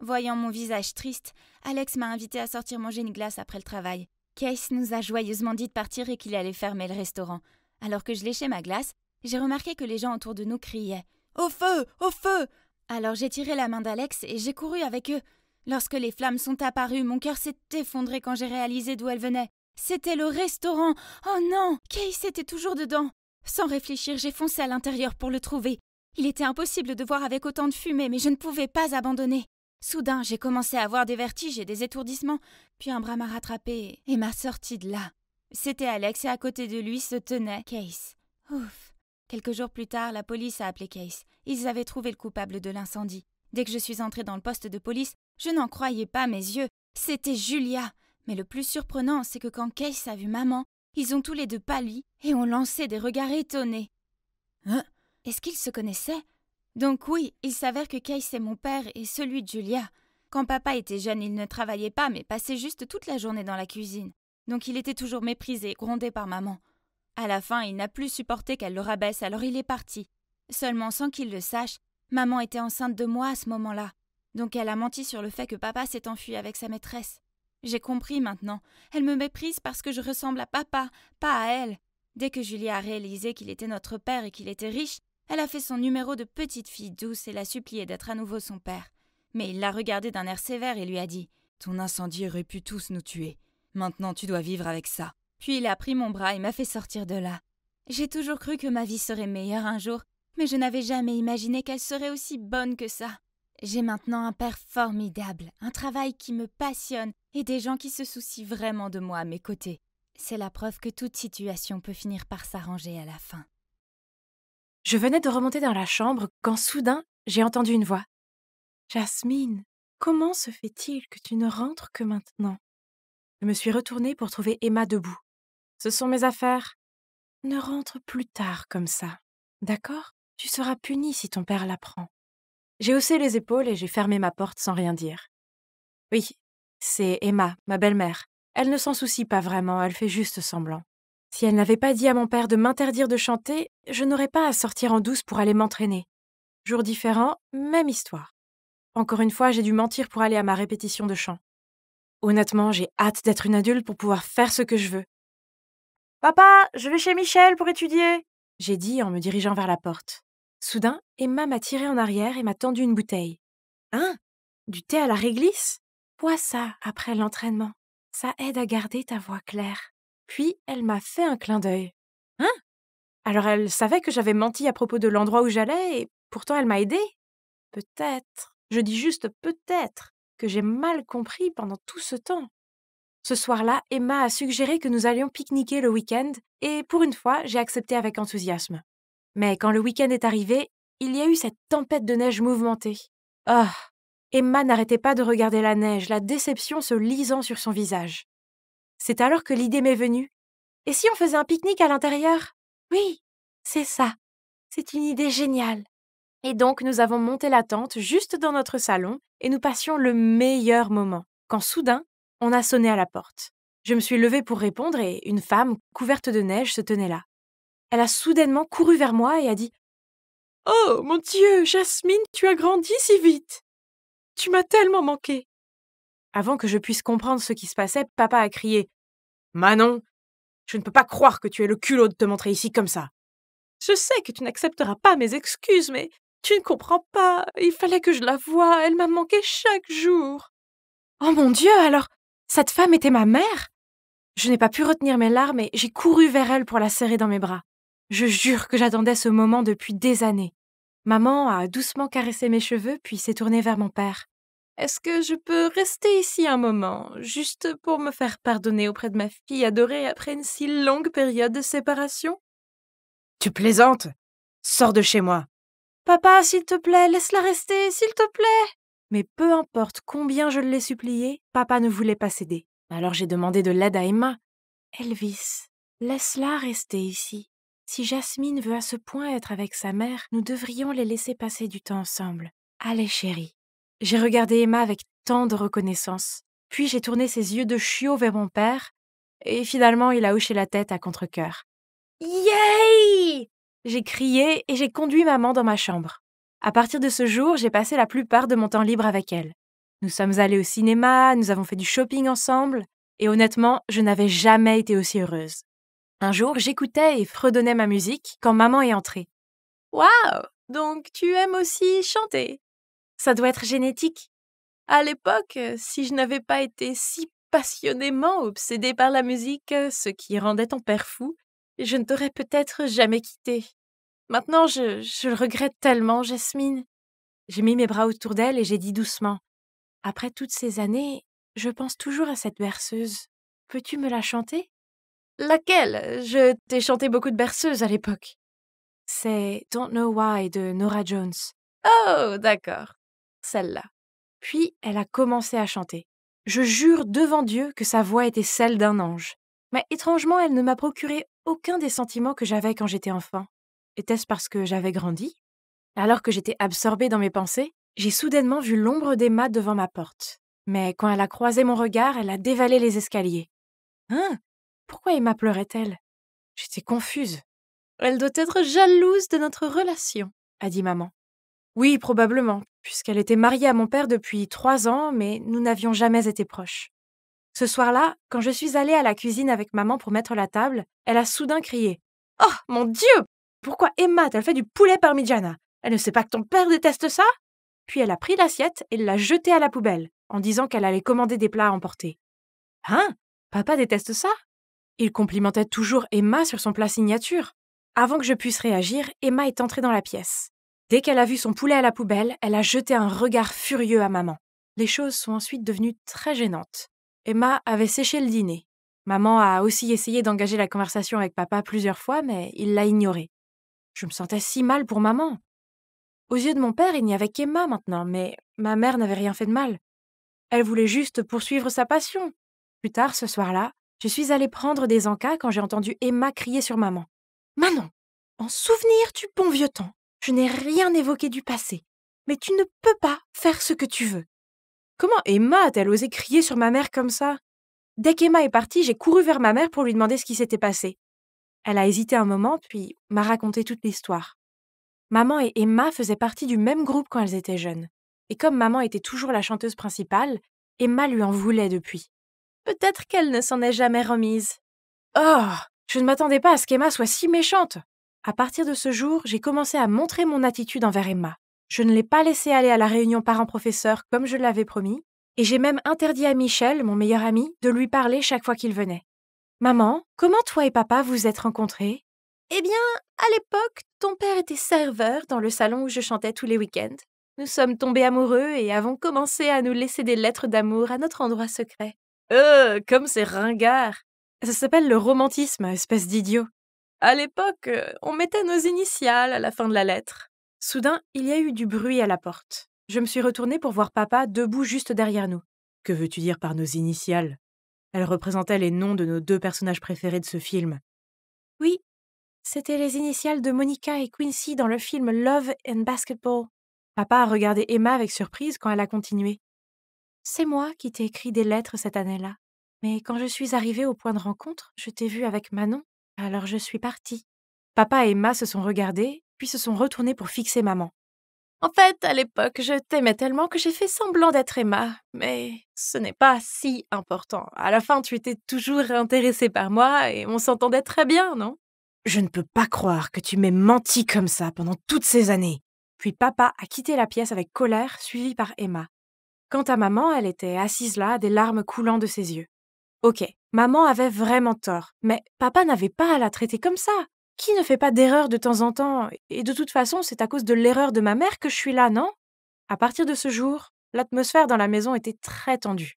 Voyant mon visage triste, Alex m'a invité à sortir manger une glace après le travail. Case nous a joyeusement dit de partir et qu'il allait fermer le restaurant. Alors que je léchais ma glace, j'ai remarqué que les gens autour de nous criaient « Au feu! Au feu !» Alors j'ai tiré la main d'Alex et j'ai couru avec eux. Lorsque les flammes sont apparues, mon cœur s'est effondré quand j'ai réalisé d'où elles venaient. C'était le restaurant! Oh non! Case était toujours dedans! Sans réfléchir, j'ai foncé à l'intérieur pour le trouver. Il était impossible de voir avec autant de fumée, mais je ne pouvais pas abandonner. Soudain, j'ai commencé à avoir des vertiges et des étourdissements, puis un bras m'a rattrapé et m'a sorti de là. C'était Alex et à côté de lui se tenait Case. Ouf! Quelques jours plus tard, la police a appelé Case. Ils avaient trouvé le coupable de l'incendie. Dès que je suis entrée dans le poste de police, je n'en croyais pas mes yeux. C'était Julia. Mais le plus surprenant, c'est que quand Case a vu maman, ils ont tous les 2 pâli et ont lancé des regards étonnés. Hein? Est-ce qu'ils se connaissaient? Donc oui, il s'avère que Case est mon père et celui de Julia. Quand papa était jeune, il ne travaillait pas, mais passait juste toute la journée dans la cuisine. Donc il était toujours méprisé, grondé par maman. À la fin, il n'a plus supporté qu'elle le rabaisse, alors il est parti. Seulement sans qu'il le sache, maman était enceinte de moi à ce moment-là. Donc elle a menti sur le fait que papa s'est enfui avec sa maîtresse. J'ai compris maintenant. Elle me méprise parce que je ressemble à papa, pas à elle. Dès que Julia a réalisé qu'il était notre père et qu'il était riche, elle a fait son numéro de petite fille douce et l'a supplié d'être à nouveau son père. Mais il l'a regardée d'un air sévère et lui a dit « Ton incendie aurait pu tous nous tuer. Maintenant, tu dois vivre avec ça. » Puis il a pris mon bras et m'a fait sortir de là. J'ai toujours cru que ma vie serait meilleure un jour, mais je n'avais jamais imaginé qu'elle serait aussi bonne que ça. J'ai maintenant un père formidable, un travail qui me passionne et des gens qui se soucient vraiment de moi à mes côtés. C'est la preuve que toute situation peut finir par s'arranger à la fin. Je venais de remonter dans la chambre quand soudain, j'ai entendu une voix. « Jasmine, comment se fait-il que tu ne rentres que maintenant ?» Je me suis retournée pour trouver Emma debout. « Ce sont mes affaires. Ne rentre plus tard comme ça. D'accord ? Tu seras punie si ton père l'apprend. » J'ai haussé les épaules et j'ai fermé ma porte sans rien dire. Oui, c'est Emma, ma belle-mère. Elle ne s'en soucie pas vraiment, elle fait juste semblant. Si elle n'avait pas dit à mon père de m'interdire de chanter, je n'aurais pas à sortir en douce pour aller m'entraîner. Jour différent, même histoire. Encore une fois, j'ai dû mentir pour aller à ma répétition de chant. Honnêtement, j'ai hâte d'être une adulte pour pouvoir faire ce que je veux. « Papa, je vais chez Michel pour étudier !» j'ai dit en me dirigeant vers la porte. Soudain, Emma m'a tiré en arrière et m'a tendu une bouteille. « Hein ? Du thé à la réglisse ? Bois ça après l'entraînement. Ça aide à garder ta voix claire. » Puis, elle m'a fait un clin d'œil. « Hein ? Alors elle savait que j'avais menti à propos de l'endroit où j'allais et pourtant elle m'a aidée ? Peut-être, je dis juste peut-être, que j'ai mal compris pendant tout ce temps. » Ce soir-là, Emma a suggéré que nous allions pique-niquer le week-end et pour une fois, j'ai accepté avec enthousiasme. Mais quand le week-end est arrivé, il y a eu cette tempête de neige mouvementée. Ah ! Emma n'arrêtait pas de regarder la neige, la déception se lisant sur son visage. C'est alors que l'idée m'est venue. Et si on faisait un pique-nique à l'intérieur ? Oui, c'est ça. C'est une idée géniale. Et donc nous avons monté la tente juste dans notre salon et nous passions le meilleur moment, quand soudain, on a sonné à la porte. Je me suis levée pour répondre et une femme, couverte de neige, se tenait là. Elle a soudainement couru vers moi et a dit « Oh, mon Dieu, Jasmine, tu as grandi si vite! Tu m'as tellement manqué !» Avant que je puisse comprendre ce qui se passait, papa a crié « Manon, je ne peux pas croire que tu aies le culot de te montrer ici comme ça. Je sais que tu n'accepteras pas mes excuses, mais tu ne comprends pas. Il fallait que je la voie, elle m'a manqué chaque jour. » Oh mon Dieu, alors, cette femme était ma mère ? Je n'ai pas pu retenir mes larmes et j'ai couru vers elle pour la serrer dans mes bras. Je jure que j'attendais ce moment depuis des années. Maman a doucement caressé mes cheveux puis s'est tournée vers mon père. « Est-ce que je peux rester ici un moment, juste pour me faire pardonner auprès de ma fille adorée après une si longue période de séparation ?»« Tu plaisantes ? Sors de chez moi !»« Papa, s'il te plaît, laisse-la rester, s'il te plaît !» Mais peu importe combien je l'ai supplié, papa ne voulait pas céder. Alors j'ai demandé de l'aide à Emma. « Elvis, laisse-la rester ici. Si Jasmine veut à ce point être avec sa mère, nous devrions les laisser passer du temps ensemble. Allez, chérie. » J'ai regardé Emma avec tant de reconnaissance. Puis j'ai tourné ses yeux de chiot vers mon père, et finalement il a hoché la tête à contre-cœur. « Yay !» J'ai crié et j'ai conduit maman dans ma chambre. À partir de ce jour, j'ai passé la plupart de mon temps libre avec elle. Nous sommes allés au cinéma, nous avons fait du shopping ensemble, et honnêtement, je n'avais jamais été aussi heureuse. Un jour, j'écoutais et fredonnais ma musique quand maman est entrée. « Waouh ! Donc tu aimes aussi chanter ? Ça doit être génétique. À l'époque, si je n'avais pas été si passionnément obsédée par la musique, ce qui rendait ton père fou, je ne t'aurais peut-être jamais quittée. Maintenant, je le regrette tellement, Jasmine. » J'ai mis mes bras autour d'elle et j'ai dit doucement. « Après toutes ces années, je pense toujours à cette berceuse. Peux-tu me la chanter ? » « Laquelle ? Je t'ai chanté beaucoup de berceuses à l'époque. » « C'est Don't Know Why de Norah Jones. »« Oh, d'accord. Celle-là. » Puis, elle a commencé à chanter. Je jure devant Dieu que sa voix était celle d'un ange. Mais étrangement, elle ne m'a procuré aucun des sentiments que j'avais quand j'étais enfant. Était-ce parce que j'avais grandi ? Alors que j'étais absorbée dans mes pensées, j'ai soudainement vu l'ombre d'Emma devant ma porte. Mais quand elle a croisé mon regard, elle a dévalé les escaliers. Hein ? Pourquoi Emma pleurait-elle ? J'étais confuse. « Elle doit être jalouse de notre relation, » a dit maman. Oui, probablement, puisqu'elle était mariée à mon père depuis 3 ans, mais nous n'avions jamais été proches. Ce soir-là, quand je suis allée à la cuisine avec maman pour mettre la table, elle a soudain crié « Oh, mon Dieu ! Pourquoi Emma t'a fait du poulet parmigiana ? Elle ne sait pas que ton père déteste ça ?» Puis elle a pris l'assiette et l'a jetée à la poubelle, en disant qu'elle allait commander des plats à emporter. « Hein ? Papa déteste ça. Il complimentait toujours Emma sur son plat signature. Avant que je puisse réagir, Emma est entrée dans la pièce. Dès qu'elle a vu son poulet à la poubelle, elle a jeté un regard furieux à maman. Les choses sont ensuite devenues très gênantes. Emma avait séché le dîner. Maman a aussi essayé d'engager la conversation avec papa plusieurs fois, mais il l'a ignorée. Je me sentais si mal pour maman. Aux yeux de mon père, il n'y avait qu'Emma maintenant, mais ma mère n'avait rien fait de mal. Elle voulait juste poursuivre sa passion. Plus tard, ce soir-là, je suis allée prendre des encas quand j'ai entendu Emma crier sur maman. « Manon, en souvenir du bon vieux temps, je n'ai rien évoqué du passé, mais tu ne peux pas faire ce que tu veux. » Comment Emma a-t-elle osé crier sur ma mère comme ça? Dès qu'Emma est partie, j'ai couru vers ma mère pour lui demander ce qui s'était passé. Elle a hésité un moment, puis m'a raconté toute l'histoire. Maman et Emma faisaient partie du même groupe quand elles étaient jeunes. Et comme maman était toujours la chanteuse principale, Emma lui en voulait depuis. Peut-être qu'elle ne s'en est jamais remise. Oh, je ne m'attendais pas à ce qu'Emma soit si méchante. À partir de ce jour, j'ai commencé à montrer mon attitude envers Emma. Je ne l'ai pas laissée aller à la réunion parents-professeurs comme je l'avais promis, et j'ai même interdit à Michel, mon meilleur ami, de lui parler chaque fois qu'il venait. « Maman, comment toi et papa vous êtes rencontrés ?»« Eh bien, à l'époque, ton père était serveur dans le salon où je chantais tous les week-ends. Nous sommes tombés amoureux et avons commencé à nous laisser des lettres d'amour à notre endroit secret. Comme c'est ringard. Ça s'appelle le romantisme, espèce d'idiot. À l'époque, on mettait nos initiales à la fin de la lettre. » Soudain, il y a eu du bruit à la porte. Je me suis retournée pour voir papa debout juste derrière nous. « Que veux-tu dire par nos initiales ?» Elles représentaient les noms de nos 2 personnages préférés de ce film. « Oui, c'était les initiales de Monica et Quincy dans le film Love and Basketball. » Papa a regardé Emma avec surprise quand elle a continué. « C'est moi qui t'ai écrit des lettres cette année-là. Mais quand je suis arrivée au point de rencontre, je t'ai vue avec Manon, alors je suis partie. » Papa et Emma se sont regardés, puis se sont retournés pour fixer maman. « En fait, à l'époque, je t'aimais tellement que j'ai fait semblant d'être Emma, mais ce n'est pas si important. À la fin, tu étais toujours intéressée par moi et on s'entendait très bien, non ? » « Je ne peux pas croire que tu m'aies menti comme ça pendant toutes ces années. » Puis papa a quitté la pièce avec colère, suivi par Emma. Quant à maman, elle était assise là, des larmes coulant de ses yeux. Ok, maman avait vraiment tort, mais papa n'avait pas à la traiter comme ça. Qui ne fait pas d'erreur de temps en temps? Et de toute façon, c'est à cause de l'erreur de ma mère que je suis là, non? À partir de ce jour, l'atmosphère dans la maison était très tendue.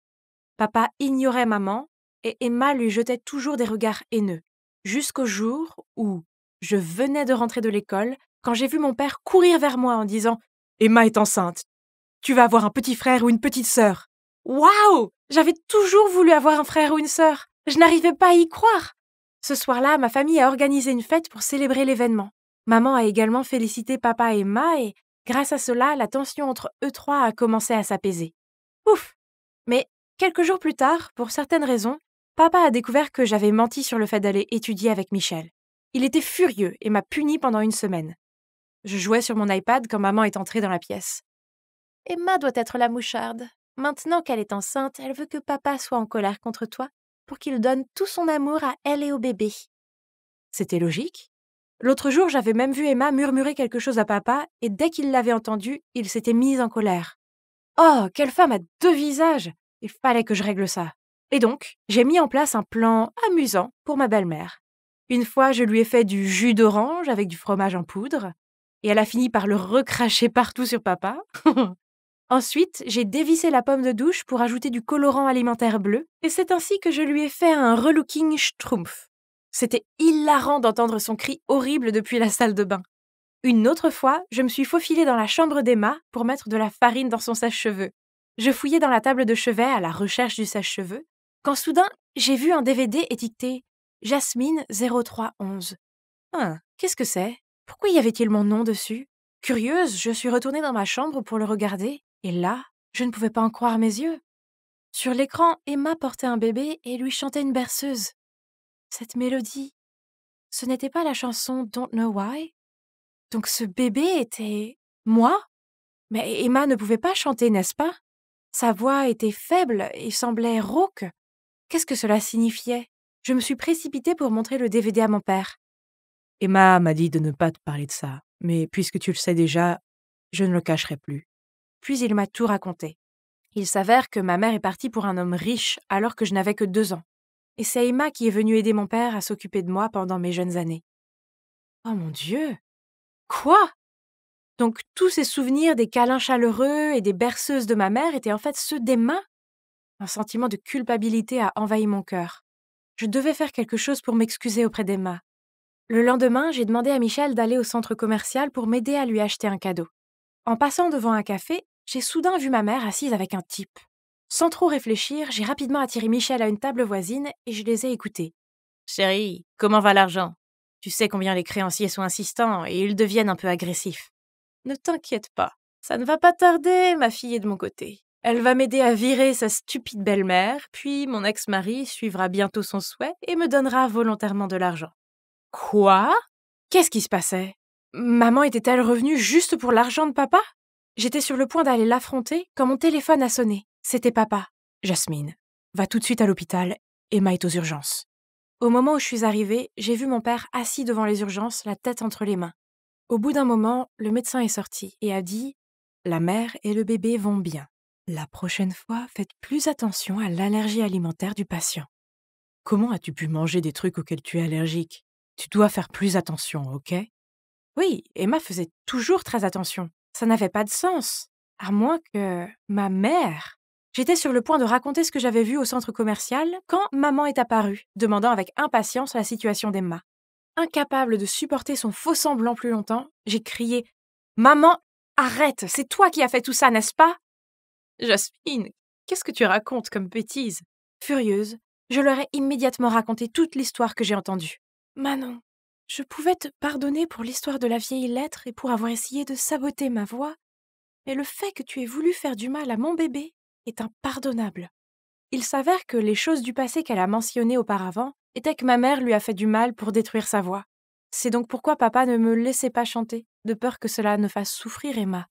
Papa ignorait maman et Emma lui jetait toujours des regards haineux. Jusqu'au jour où je venais de rentrer de l'école quand j'ai vu mon père courir vers moi en disant « Emma est enceinte. Tu vas avoir un petit frère ou une petite sœur. » Waouh! J'avais toujours voulu avoir un frère ou une sœur. Je n'arrivais pas à y croire. Ce soir-là, ma famille a organisé une fête pour célébrer l'événement. Maman a également félicité papa et Emma et, grâce à cela, la tension entre eux 3 a commencé à s'apaiser. Ouf! Mais quelques jours plus tard, pour certaines raisons, papa a découvert que j'avais menti sur le fait d'aller étudier avec Michel. Il était furieux et m'a puni pendant 1 semaine. Je jouais sur mon iPad quand maman est entrée dans la pièce. « Emma doit être la moucharde. Maintenant qu'elle est enceinte, elle veut que papa soit en colère contre toi pour qu'il donne tout son amour à elle et au bébé. » C'était logique. L'autre jour, j'avais même vu Emma murmurer quelque chose à papa et dès qu'il l'avait entendu, il s'était mis en colère. Oh, quelle femme a 2 visages! Il fallait que je règle ça. Et donc, j'ai mis en place un plan amusant pour ma belle-mère. Une fois, je lui ai fait du jus d'orange avec du fromage en poudre, et elle a fini par le recracher partout sur papa. Ensuite, j'ai dévissé la pomme de douche pour ajouter du colorant alimentaire bleu, et c'est ainsi que je lui ai fait un relooking schtroumpf. C'était hilarant d'entendre son cri horrible depuis la salle de bain. Une autre fois, je me suis faufilée dans la chambre d'Emma pour mettre de la farine dans son sèche-cheveux. Je fouillais dans la table de chevet à la recherche du sèche-cheveux, quand soudain, j'ai vu un DVD étiqueté « Jasmine 0311 ». Qu'est-ce que c'est? Pourquoi y avait-il mon nom dessus? Curieuse, je suis retournée dans ma chambre pour le regarder, et là, je ne pouvais pas en croire mes yeux. Sur l'écran, Emma portait un bébé et lui chantait une berceuse. Cette mélodie, ce n'était pas la chanson « Don't Know Why ». Donc ce bébé était... moi? Mais Emma ne pouvait pas chanter, n'est-ce pas? Sa voix était faible et semblait rauque. Qu'est-ce que cela signifiait? Je me suis précipitée pour montrer le DVD à mon père. Emma m'a dit de ne pas te parler de ça, mais puisque tu le sais déjà, je ne le cacherai plus. Puis il m'a tout raconté. Il s'avère que ma mère est partie pour un homme riche alors que je n'avais que 2 ans. et c'est Emma qui est venue aider mon père à s'occuper de moi pendant mes jeunes années. Oh mon Dieu! Quoi? Donc tous ces souvenirs des câlins chaleureux et des berceuses de ma mère étaient en fait ceux d'Emma? Un sentiment de culpabilité a envahi mon cœur. Je devais faire quelque chose pour m'excuser auprès d'Emma. Le lendemain, j'ai demandé à Michel d'aller au centre commercial pour m'aider à lui acheter un cadeau. En passant devant un café, j'ai soudain vu ma mère assise avec un type. Sans trop réfléchir, j'ai rapidement attiré Michel à une table voisine et je les ai écoutés. « Chérie, comment va l'argent? Tu sais combien les créanciers sont insistants et ils deviennent un peu agressifs. » « Ne t'inquiète pas, ça ne va pas tarder, ma fille est de mon côté. Elle va m'aider à virer sa stupide belle-mère, puis mon ex-mari suivra bientôt son souhait et me donnera volontairement de l'argent. » Quoi? Qu'est-ce qui se passait? Maman était-elle revenue juste pour l'argent de papa? J'étais sur le point d'aller l'affronter quand mon téléphone a sonné. C'était papa. « Jasmine, va tout de suite à l'hôpital. Emma est aux urgences. » Au moment où je suis arrivée, j'ai vu mon père assis devant les urgences, la tête entre les mains. Au bout d'un moment, le médecin est sorti et a dit « La mère et le bébé vont bien. La prochaine fois, faites plus attention à l'allergie alimentaire du patient. » Comment as-tu pu manger des trucs auxquels tu es allergique? Tu dois faire plus attention, ok? Oui, Emma faisait toujours très attention. Ça n'avait pas de sens. À moins que... ma mère... J'étais sur le point de raconter ce que j'avais vu au centre commercial quand maman est apparue, demandant avec impatience la situation d'Emma. Incapable de supporter son faux semblant plus longtemps, j'ai crié « Maman, arrête, c'est toi qui as fait tout ça, n'est-ce pas ?» Jasmine, qu'est-ce que tu racontes comme bêtise? Furieuse, je leur ai immédiatement raconté toute l'histoire que j'ai entendue. Manon, je pouvais te pardonner pour l'histoire de la vieille lettre et pour avoir essayé de saboter ma voix, mais le fait que tu aies voulu faire du mal à mon bébé est impardonnable. Il s'avère que les choses du passé qu'elle a mentionnées auparavant étaient que ma mère lui a fait du mal pour détruire sa voix. C'est donc pourquoi papa ne me laissait pas chanter, de peur que cela ne fasse souffrir Emma.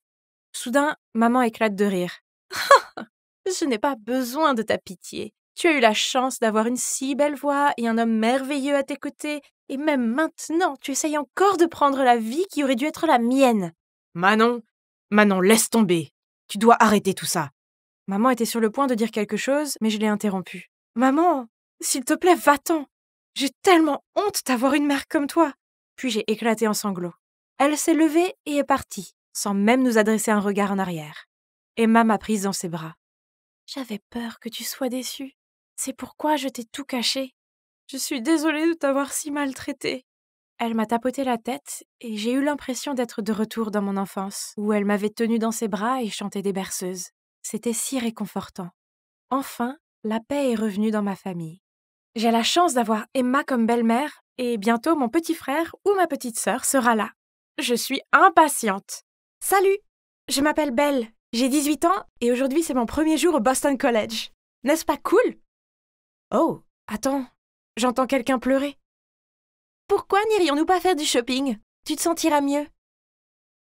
Soudain, maman éclate de rire. « Je n'ai pas besoin de ta pitié. Tu as eu la chance d'avoir une si belle voix et un homme merveilleux à tes côtés, et même maintenant, tu essayes encore de prendre la vie qui aurait dû être la mienne. » Manon, laisse tomber. Tu dois arrêter tout ça. Maman était sur le point de dire quelque chose, mais je l'ai interrompue. « Maman, s'il te plaît, va-t'en. J'ai tellement honte d'avoir une mère comme toi. » Puis j'ai éclaté en sanglots. Elle s'est levée et est partie, sans même nous adresser un regard en arrière. Emma m'a prise dans ses bras. « J'avais peur que tu sois déçue. C'est pourquoi je t'ai tout caché. Je suis désolée de t'avoir si maltraitée. » Elle m'a tapoté la tête et j'ai eu l'impression d'être de retour dans mon enfance, où elle m'avait tenue dans ses bras et chanté des berceuses. C'était si réconfortant. Enfin, la paix est revenue dans ma famille. J'ai la chance d'avoir Emma comme belle-mère et bientôt mon petit frère ou ma petite sœur sera là. Je suis impatiente. Salut, je m'appelle Belle, j'ai 18 ans et aujourd'hui c'est mon premier jour au Boston College. N'est-ce pas cool? Oh, attends, j'entends quelqu'un pleurer. Pourquoi n'irions-nous pas faire du shopping? Tu te sentiras mieux.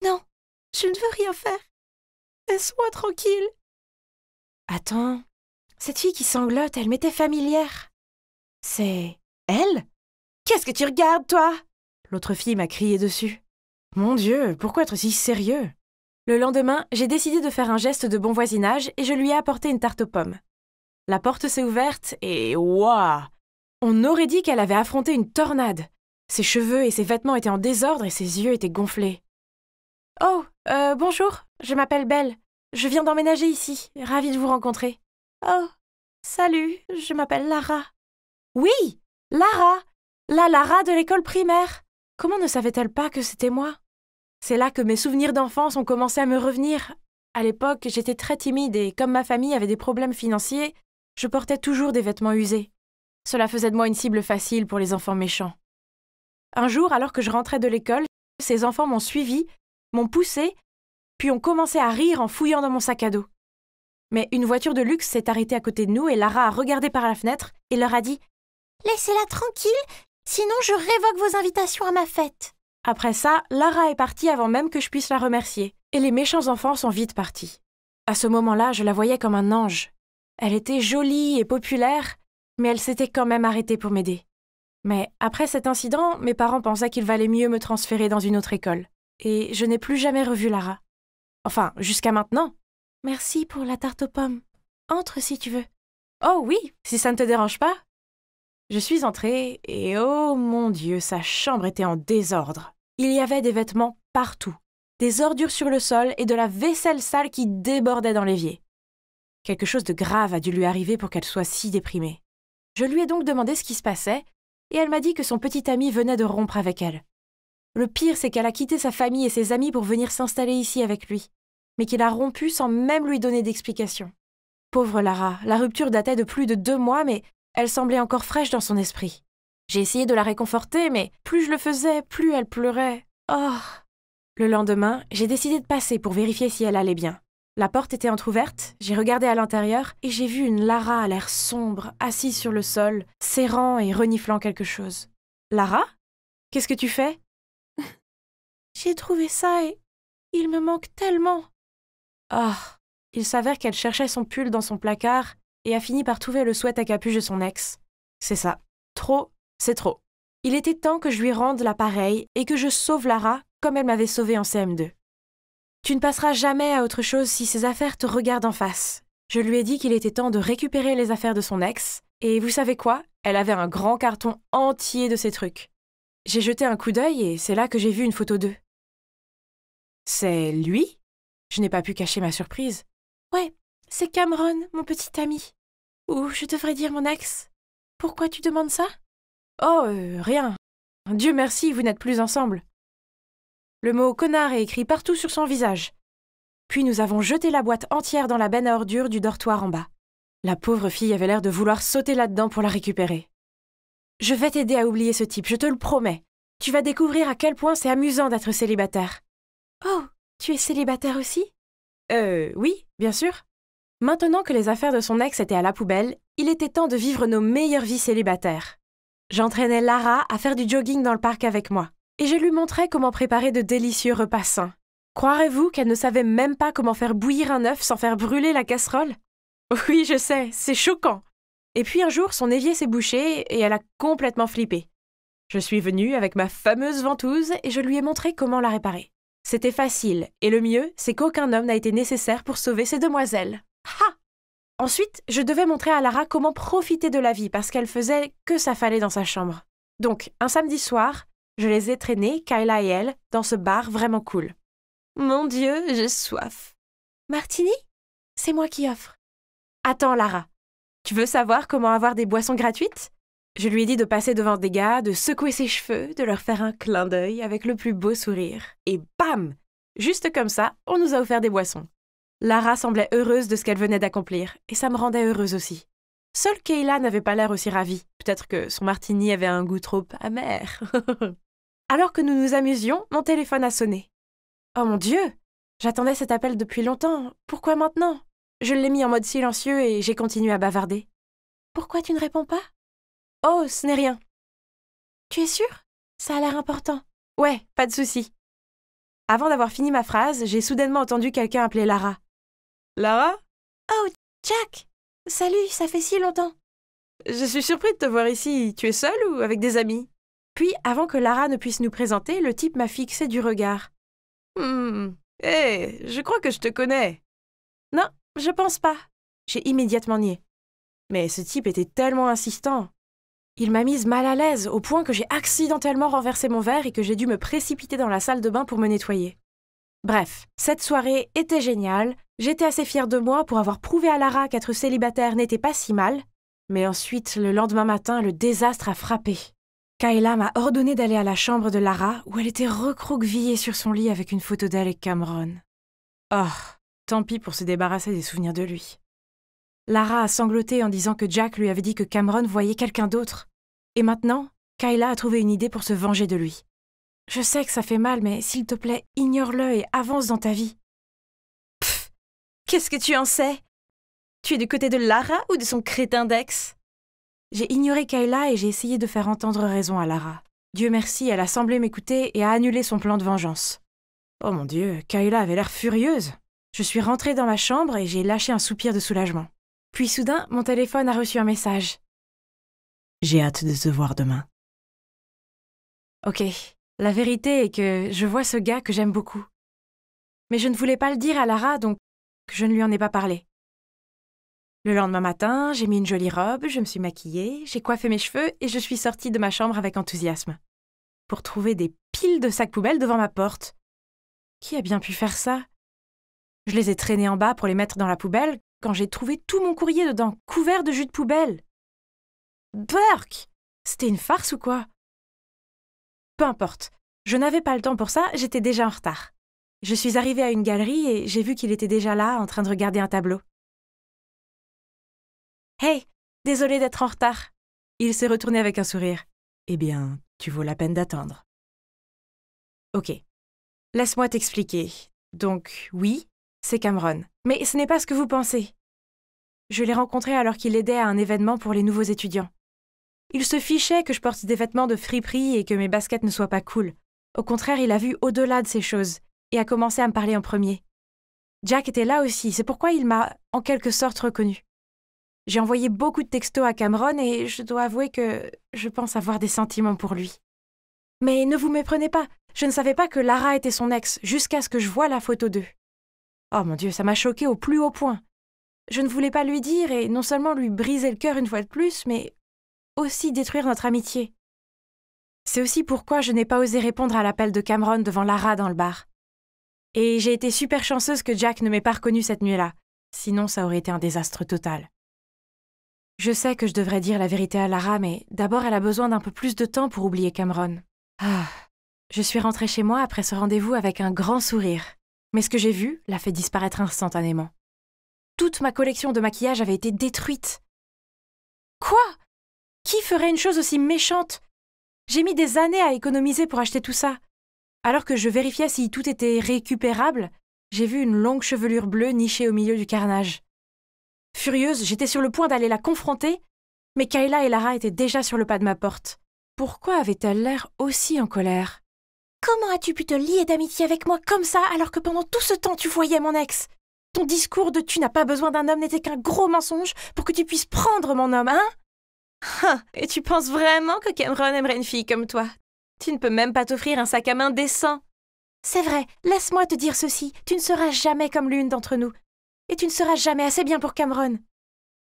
Non, je ne veux rien faire. Laisse-moi tranquille. Attends, cette fille qui sanglote, elle m'était familière. C'est elle? Qu'est-ce que tu regardes, toi? L'autre fille m'a crié dessus. Mon Dieu, pourquoi être si sérieux? Le lendemain, j'ai décidé de faire un geste de bon voisinage et je lui ai apporté une tarte aux pommes. La porte s'est ouverte et waouh! On aurait dit qu'elle avait affronté une tornade. Ses cheveux et ses vêtements étaient en désordre et ses yeux étaient gonflés. « Oh, bonjour, je m'appelle Belle. Je viens d'emménager ici, ravie de vous rencontrer. »« Oh, salut, je m'appelle Lara. »« Oui, Lara, la Lara de l'école primaire. Comment ne savait-elle pas que c'était moi? C'est là que mes souvenirs d'enfance ont commencé à me revenir. À l'époque, j'étais très timide et comme ma famille avait des problèmes financiers, je portais toujours des vêtements usés. Cela faisait de moi une cible facile pour les enfants méchants. Un jour, alors que je rentrais de l'école, ces enfants m'ont suivi, m'ont poussé, puis ont commencé à rire en fouillant dans mon sac à dos. Mais une voiture de luxe s'est arrêtée à côté de nous et Lara a regardé par la fenêtre et leur a dit « Laissez-la tranquille, sinon je révoque vos invitations à ma fête. » Après ça, Lara est partie avant même que je puisse la remercier, et les méchants enfants sont vite partis. À ce moment-là, je la voyais comme un ange. Elle était jolie et populaire, mais elle s'était quand même arrêtée pour m'aider. Mais après cet incident, mes parents pensaient qu'il valait mieux me transférer dans une autre école. Et je n'ai plus jamais revu Lara. Enfin, jusqu'à maintenant. Merci pour la tarte aux pommes. Entre si tu veux. Oh oui, si ça ne te dérange pas. Je suis entrée et oh mon Dieu, sa chambre était en désordre. Il y avait des vêtements partout, des ordures sur le sol et de la vaisselle sale qui débordait dans l'évier. Quelque chose de grave a dû lui arriver pour qu'elle soit si déprimée. Je lui ai donc demandé ce qui se passait et elle m'a dit que son petit ami venait de rompre avec elle. Le pire, c'est qu'elle a quitté sa famille et ses amis pour venir s'installer ici avec lui, mais qu'il a rompu sans même lui donner d'explication. Pauvre Lara, la rupture datait de plus de 2 mois, mais elle semblait encore fraîche dans son esprit. J'ai essayé de la réconforter, mais plus je le faisais, plus elle pleurait. Oh! Le lendemain, j'ai décidé de passer pour vérifier si elle allait bien. La porte était entr'ouverte, j'ai regardé à l'intérieur et j'ai vu une Lara à l'air sombre, assise sur le sol, serrant et reniflant quelque chose. « Lara? Qu'est-ce que tu fais ?»« J'ai trouvé ça et il me manque tellement. » Ah! Il s'avère qu'elle cherchait son pull dans son placard et a fini par trouver le sweat à capuche de son ex. C'est ça. Trop, c'est trop. Il était temps que je lui rende l'appareil et que je sauve Lara comme elle m'avait sauvée en CM2. Tu ne passeras jamais à autre chose si ces affaires te regardent en face. Je lui ai dit qu'il était temps de récupérer les affaires de son ex, et vous savez quoi? Elle avait un grand carton entier de ces trucs. J'ai jeté un coup d'œil et c'est là que j'ai vu une photo d'eux. C'est lui? Je n'ai pas pu cacher ma surprise. Ouais, c'est Cameron, mon petit ami. Ou je devrais dire mon ex. Pourquoi tu demandes ça? Oh, rien. Dieu merci, vous n'êtes plus ensemble. Le mot connard est écrit partout sur son visage. Puis nous avons jeté la boîte entière dans la benne à ordures du dortoir en bas. La pauvre fille avait l'air de vouloir sauter là-dedans pour la récupérer. Je vais t'aider à oublier ce type, je te le promets. Tu vas découvrir à quel point c'est amusant d'être célibataire. Oh, tu es célibataire aussi? Oui, bien sûr. Maintenant que les affaires de son ex étaient à la poubelle, il était temps de vivre nos meilleures vies célibataires. J'entraînais Lara à faire du jogging dans le parc avec moi. Et je lui montrais comment préparer de délicieux repas sains. Croirez-vous qu'elle ne savait même pas comment faire bouillir un œuf sans faire brûler la casserole? Oui, je sais, c'est choquant. Et puis un jour, son évier s'est bouché et elle a complètement flippé. Je suis venue avec ma fameuse ventouse et je lui ai montré comment la réparer. C'était facile, et le mieux, c'est qu'aucun homme n'a été nécessaire pour sauver ces demoiselles. Ha! Ensuite, je devais montrer à Lara comment profiter de la vie parce qu'elle faisait que ça fallait dans sa chambre. Donc, un samedi soir, je les ai traînés, Kayla et elle, dans ce bar vraiment cool. Mon Dieu, j'ai soif. Martini? C'est moi qui offre. Attends, Lara. Tu veux savoir comment avoir des boissons gratuites? Je lui ai dit de passer devant des gars, de secouer ses cheveux, de leur faire un clin d'œil avec le plus beau sourire. Et bam! Juste comme ça, on nous a offert des boissons. Lara semblait heureuse de ce qu'elle venait d'accomplir, et ça me rendait heureuse aussi. Seule Kayla n'avait pas l'air aussi ravie. Peut-être que son martini avait un goût trop amer. Alors que nous nous amusions, mon téléphone a sonné. Oh mon Dieu! J'attendais cet appel depuis longtemps. Pourquoi maintenant? Je l'ai mis en mode silencieux et j'ai continué à bavarder. Pourquoi tu ne réponds pas? Oh, ce n'est rien. Tu es sûre? Ça a l'air important. Ouais, pas de souci. Avant d'avoir fini ma phrase, j'ai soudainement entendu quelqu'un appeler Lara. Lara? Oh, Jack! Salut, ça fait si longtemps. Je suis surpris de te voir ici. Tu es seule ou avec des amis? Puis, avant que Lara ne puisse nous présenter, le type m'a fixé du regard. Je crois que je te connais. Non, je pense pas. J'ai immédiatement nié. Mais ce type était tellement insistant. Il m'a mise mal à l'aise, au point que j'ai accidentellement renversé mon verre et que j'ai dû me précipiter dans la salle de bain pour me nettoyer. Bref, cette soirée était géniale. J'étais assez fière de moi pour avoir prouvé à Lara qu'être célibataire n'était pas si mal. Mais ensuite, le lendemain matin, le désastre a frappé. Kayla m'a ordonné d'aller à la chambre de Lara, où elle était recroquevillée sur son lit avec une photo d'elle et Cameron. Oh, tant pis pour se débarrasser des souvenirs de lui. Lara a sangloté en disant que Jack lui avait dit que Cameron voyait quelqu'un d'autre. Et maintenant, Kayla a trouvé une idée pour se venger de lui. Je sais que ça fait mal, mais s'il te plaît, ignore-le et avance dans ta vie. Pfff, qu'est-ce que tu en sais? Tu es du côté de Lara ou de son crétin d'ex? J'ai ignoré Kayla et j'ai essayé de faire entendre raison à Lara. Dieu merci, elle a semblé m'écouter et a annulé son plan de vengeance. Oh mon Dieu, Kayla avait l'air furieuse. Je suis rentrée dans ma chambre et j'ai lâché un soupir de soulagement. Puis soudain, mon téléphone a reçu un message. J'ai hâte de te voir demain. Ok, la vérité est que je vois ce gars que j'aime beaucoup. Mais je ne voulais pas le dire à Lara, donc je ne lui en ai pas parlé. Le lendemain matin, j'ai mis une jolie robe, je me suis maquillée, j'ai coiffé mes cheveux et je suis sortie de ma chambre avec enthousiasme. Pour trouver des piles de sacs poubelles devant ma porte. Qui a bien pu faire ça? Je les ai traînés en bas pour les mettre dans la poubelle quand j'ai trouvé tout mon courrier dedans, couvert de jus de poubelle. Burk! C'était une farce ou quoi? Peu importe. Je n'avais pas le temps pour ça, j'étais déjà en retard. Je suis arrivée à une galerie et j'ai vu qu'il était déjà là, en train de regarder un tableau. « Hey, désolé d'être en retard. » Il s'est retourné avec un sourire. « Eh bien, tu vaux la peine d'attendre. » Ok, laisse-moi t'expliquer. Donc, oui, c'est Cameron. Mais ce n'est pas ce que vous pensez. Je l'ai rencontré alors qu'il aidait à un événement pour les nouveaux étudiants. Il se fichait que je porte des vêtements de friperie et que mes baskets ne soient pas cool. Au contraire, il a vu au-delà de ces choses et a commencé à me parler en premier. Jack était là aussi, c'est pourquoi il m'a en quelque sorte reconnu. J'ai envoyé beaucoup de textos à Cameron et je dois avouer que je pense avoir des sentiments pour lui. Mais ne vous méprenez pas, je ne savais pas que Lara était son ex jusqu'à ce que je voie la photo d'eux. Oh mon Dieu, ça m'a choquée au plus haut point. Je ne voulais pas lui dire et non seulement lui briser le cœur une fois de plus, mais aussi détruire notre amitié. C'est aussi pourquoi je n'ai pas osé répondre à l'appel de Cameron devant Lara dans le bar. Et j'ai été super chanceuse que Jack ne m'ait pas reconnue cette nuit-là, sinon ça aurait été un désastre total. Je sais que je devrais dire la vérité à Lara, mais d'abord elle a besoin d'un peu plus de temps pour oublier Cameron. Je suis rentrée chez moi après ce rendez-vous avec un grand sourire, mais ce que j'ai vu l'a fait disparaître instantanément. Toute ma collection de maquillage avait été détruite. Quoi? Qui ferait une chose aussi méchante? J'ai mis des années à économiser pour acheter tout ça. Alors que je vérifiais si tout était récupérable, j'ai vu une longue chevelure bleue nichée au milieu du carnage. Furieuse, j'étais sur le point d'aller la confronter, mais Kayla et Lara étaient déjà sur le pas de ma porte. Pourquoi avait-elle l'air aussi en colère? Comment as-tu pu te lier d'amitié avec moi comme ça alors que pendant tout ce temps tu voyais mon ex? Ton discours de « tu n'as pas besoin d'un homme » n'était qu'un gros mensonge pour que tu puisses prendre mon homme, hein? Et tu penses vraiment que Cameron aimerait une fille comme toi? Tu ne peux même pas t'offrir un sac à main décent. C'est vrai, laisse-moi te dire ceci, tu ne seras jamais comme l'une d'entre nous. Et tu ne seras jamais assez bien pour Cameron.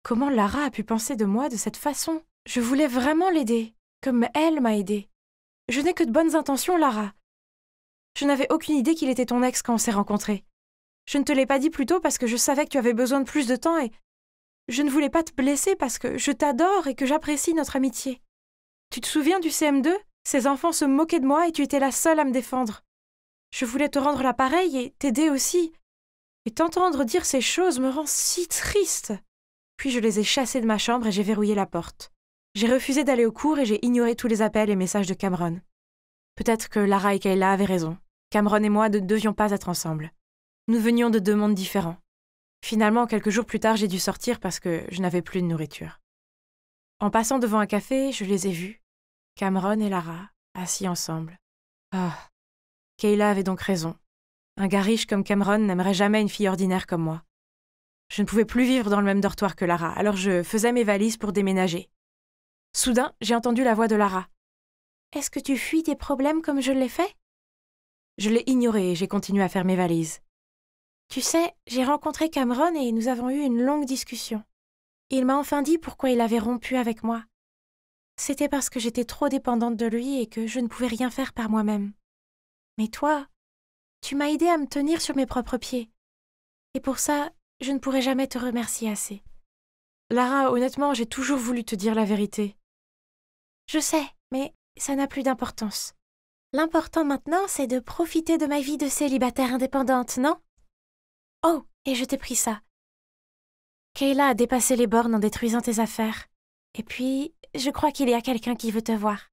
Comment Lara a pu penser de moi de cette façon? Je voulais vraiment l'aider, comme elle m'a aidée. Je n'ai que de bonnes intentions, Lara. Je n'avais aucune idée qu'il était ton ex quand on s'est rencontrés. Je ne te l'ai pas dit plus tôt parce que je savais que tu avais besoin de plus de temps et je ne voulais pas te blesser parce que je t'adore et que j'apprécie notre amitié. Tu te souviens du CM2? Ces enfants se moquaient de moi et tu étais la seule à me défendre. Je voulais te rendre l'appareil et t'aider aussi. Et t'entendre dire ces choses me rend si triste. Puis je les ai chassés de ma chambre et j'ai verrouillé la porte. J'ai refusé d'aller au cours et j'ai ignoré tous les appels et messages de Cameron. Peut-être que Lara et Kayla avaient raison. Cameron et moi ne devions pas être ensemble. Nous venions de deux mondes différents. Finalement, quelques jours plus tard, j'ai dû sortir parce que je n'avais plus de nourriture. En passant devant un café, je les ai vus, Cameron et Lara, assis ensemble. Kayla avait donc raison. Un gars riche comme Cameron n'aimerait jamais une fille ordinaire comme moi. Je ne pouvais plus vivre dans le même dortoir que Lara, alors je faisais mes valises pour déménager. Soudain, j'ai entendu la voix de Lara. « Est-ce que tu fuis tes problèmes comme je l'ai fait ?» Je l'ai ignoré et j'ai continué à faire mes valises. Tu sais, j'ai rencontré Cameron et nous avons eu une longue discussion. Il m'a enfin dit pourquoi il avait rompu avec moi. C'était parce que j'étais trop dépendante de lui et que je ne pouvais rien faire par moi-même. Mais toi, tu m'as aidé à me tenir sur mes propres pieds. Et pour ça, je ne pourrai jamais te remercier assez. Lara, honnêtement, j'ai toujours voulu te dire la vérité. Je sais, mais ça n'a plus d'importance. L'important maintenant, c'est de profiter de ma vie de célibataire indépendante, non? Oh, et je t'ai pris ça. Kayla a dépassé les bornes en détruisant tes affaires. Et puis, je crois qu'il y a quelqu'un qui veut te voir.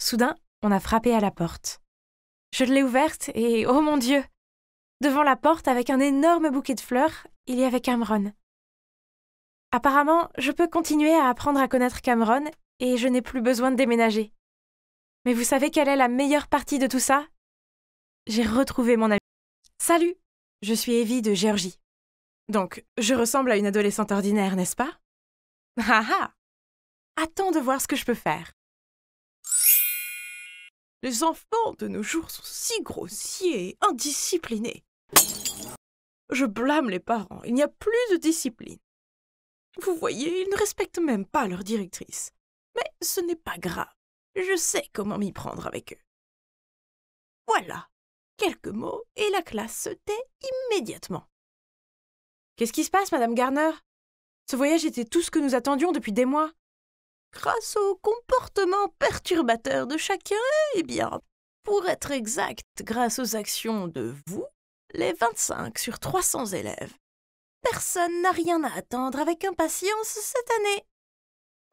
Soudain, on a frappé à la porte. Je l'ai ouverte et, oh mon Dieu! Devant la porte, avec un énorme bouquet de fleurs, il y avait Cameron. Apparemment, je peux continuer à apprendre à connaître Cameron et je n'ai plus besoin de déménager. Mais vous savez quelle est la meilleure partie de tout ça? J'ai retrouvé mon ami. Salut! Je suis Evie de Géorgie. Donc, je ressemble à une adolescente ordinaire, n'est-ce pas? Attends de voir ce que je peux faire. Les enfants de nos jours sont si grossiers et indisciplinés. Je blâme les parents, il n'y a plus de discipline. Vous voyez, ils ne respectent même pas leur directrice. Mais ce n'est pas grave. Je sais comment m'y prendre avec eux. Voilà. Quelques mots et la classe se tait immédiatement. Qu'est-ce qui se passe, Madame Garner? Ce voyage était tout ce que nous attendions depuis des mois. Grâce au comportement perturbateur de chacun, eh bien, pour être exact, grâce aux actions de vous, les 25 sur 300 élèves, personne n'a rien à attendre avec impatience cette année.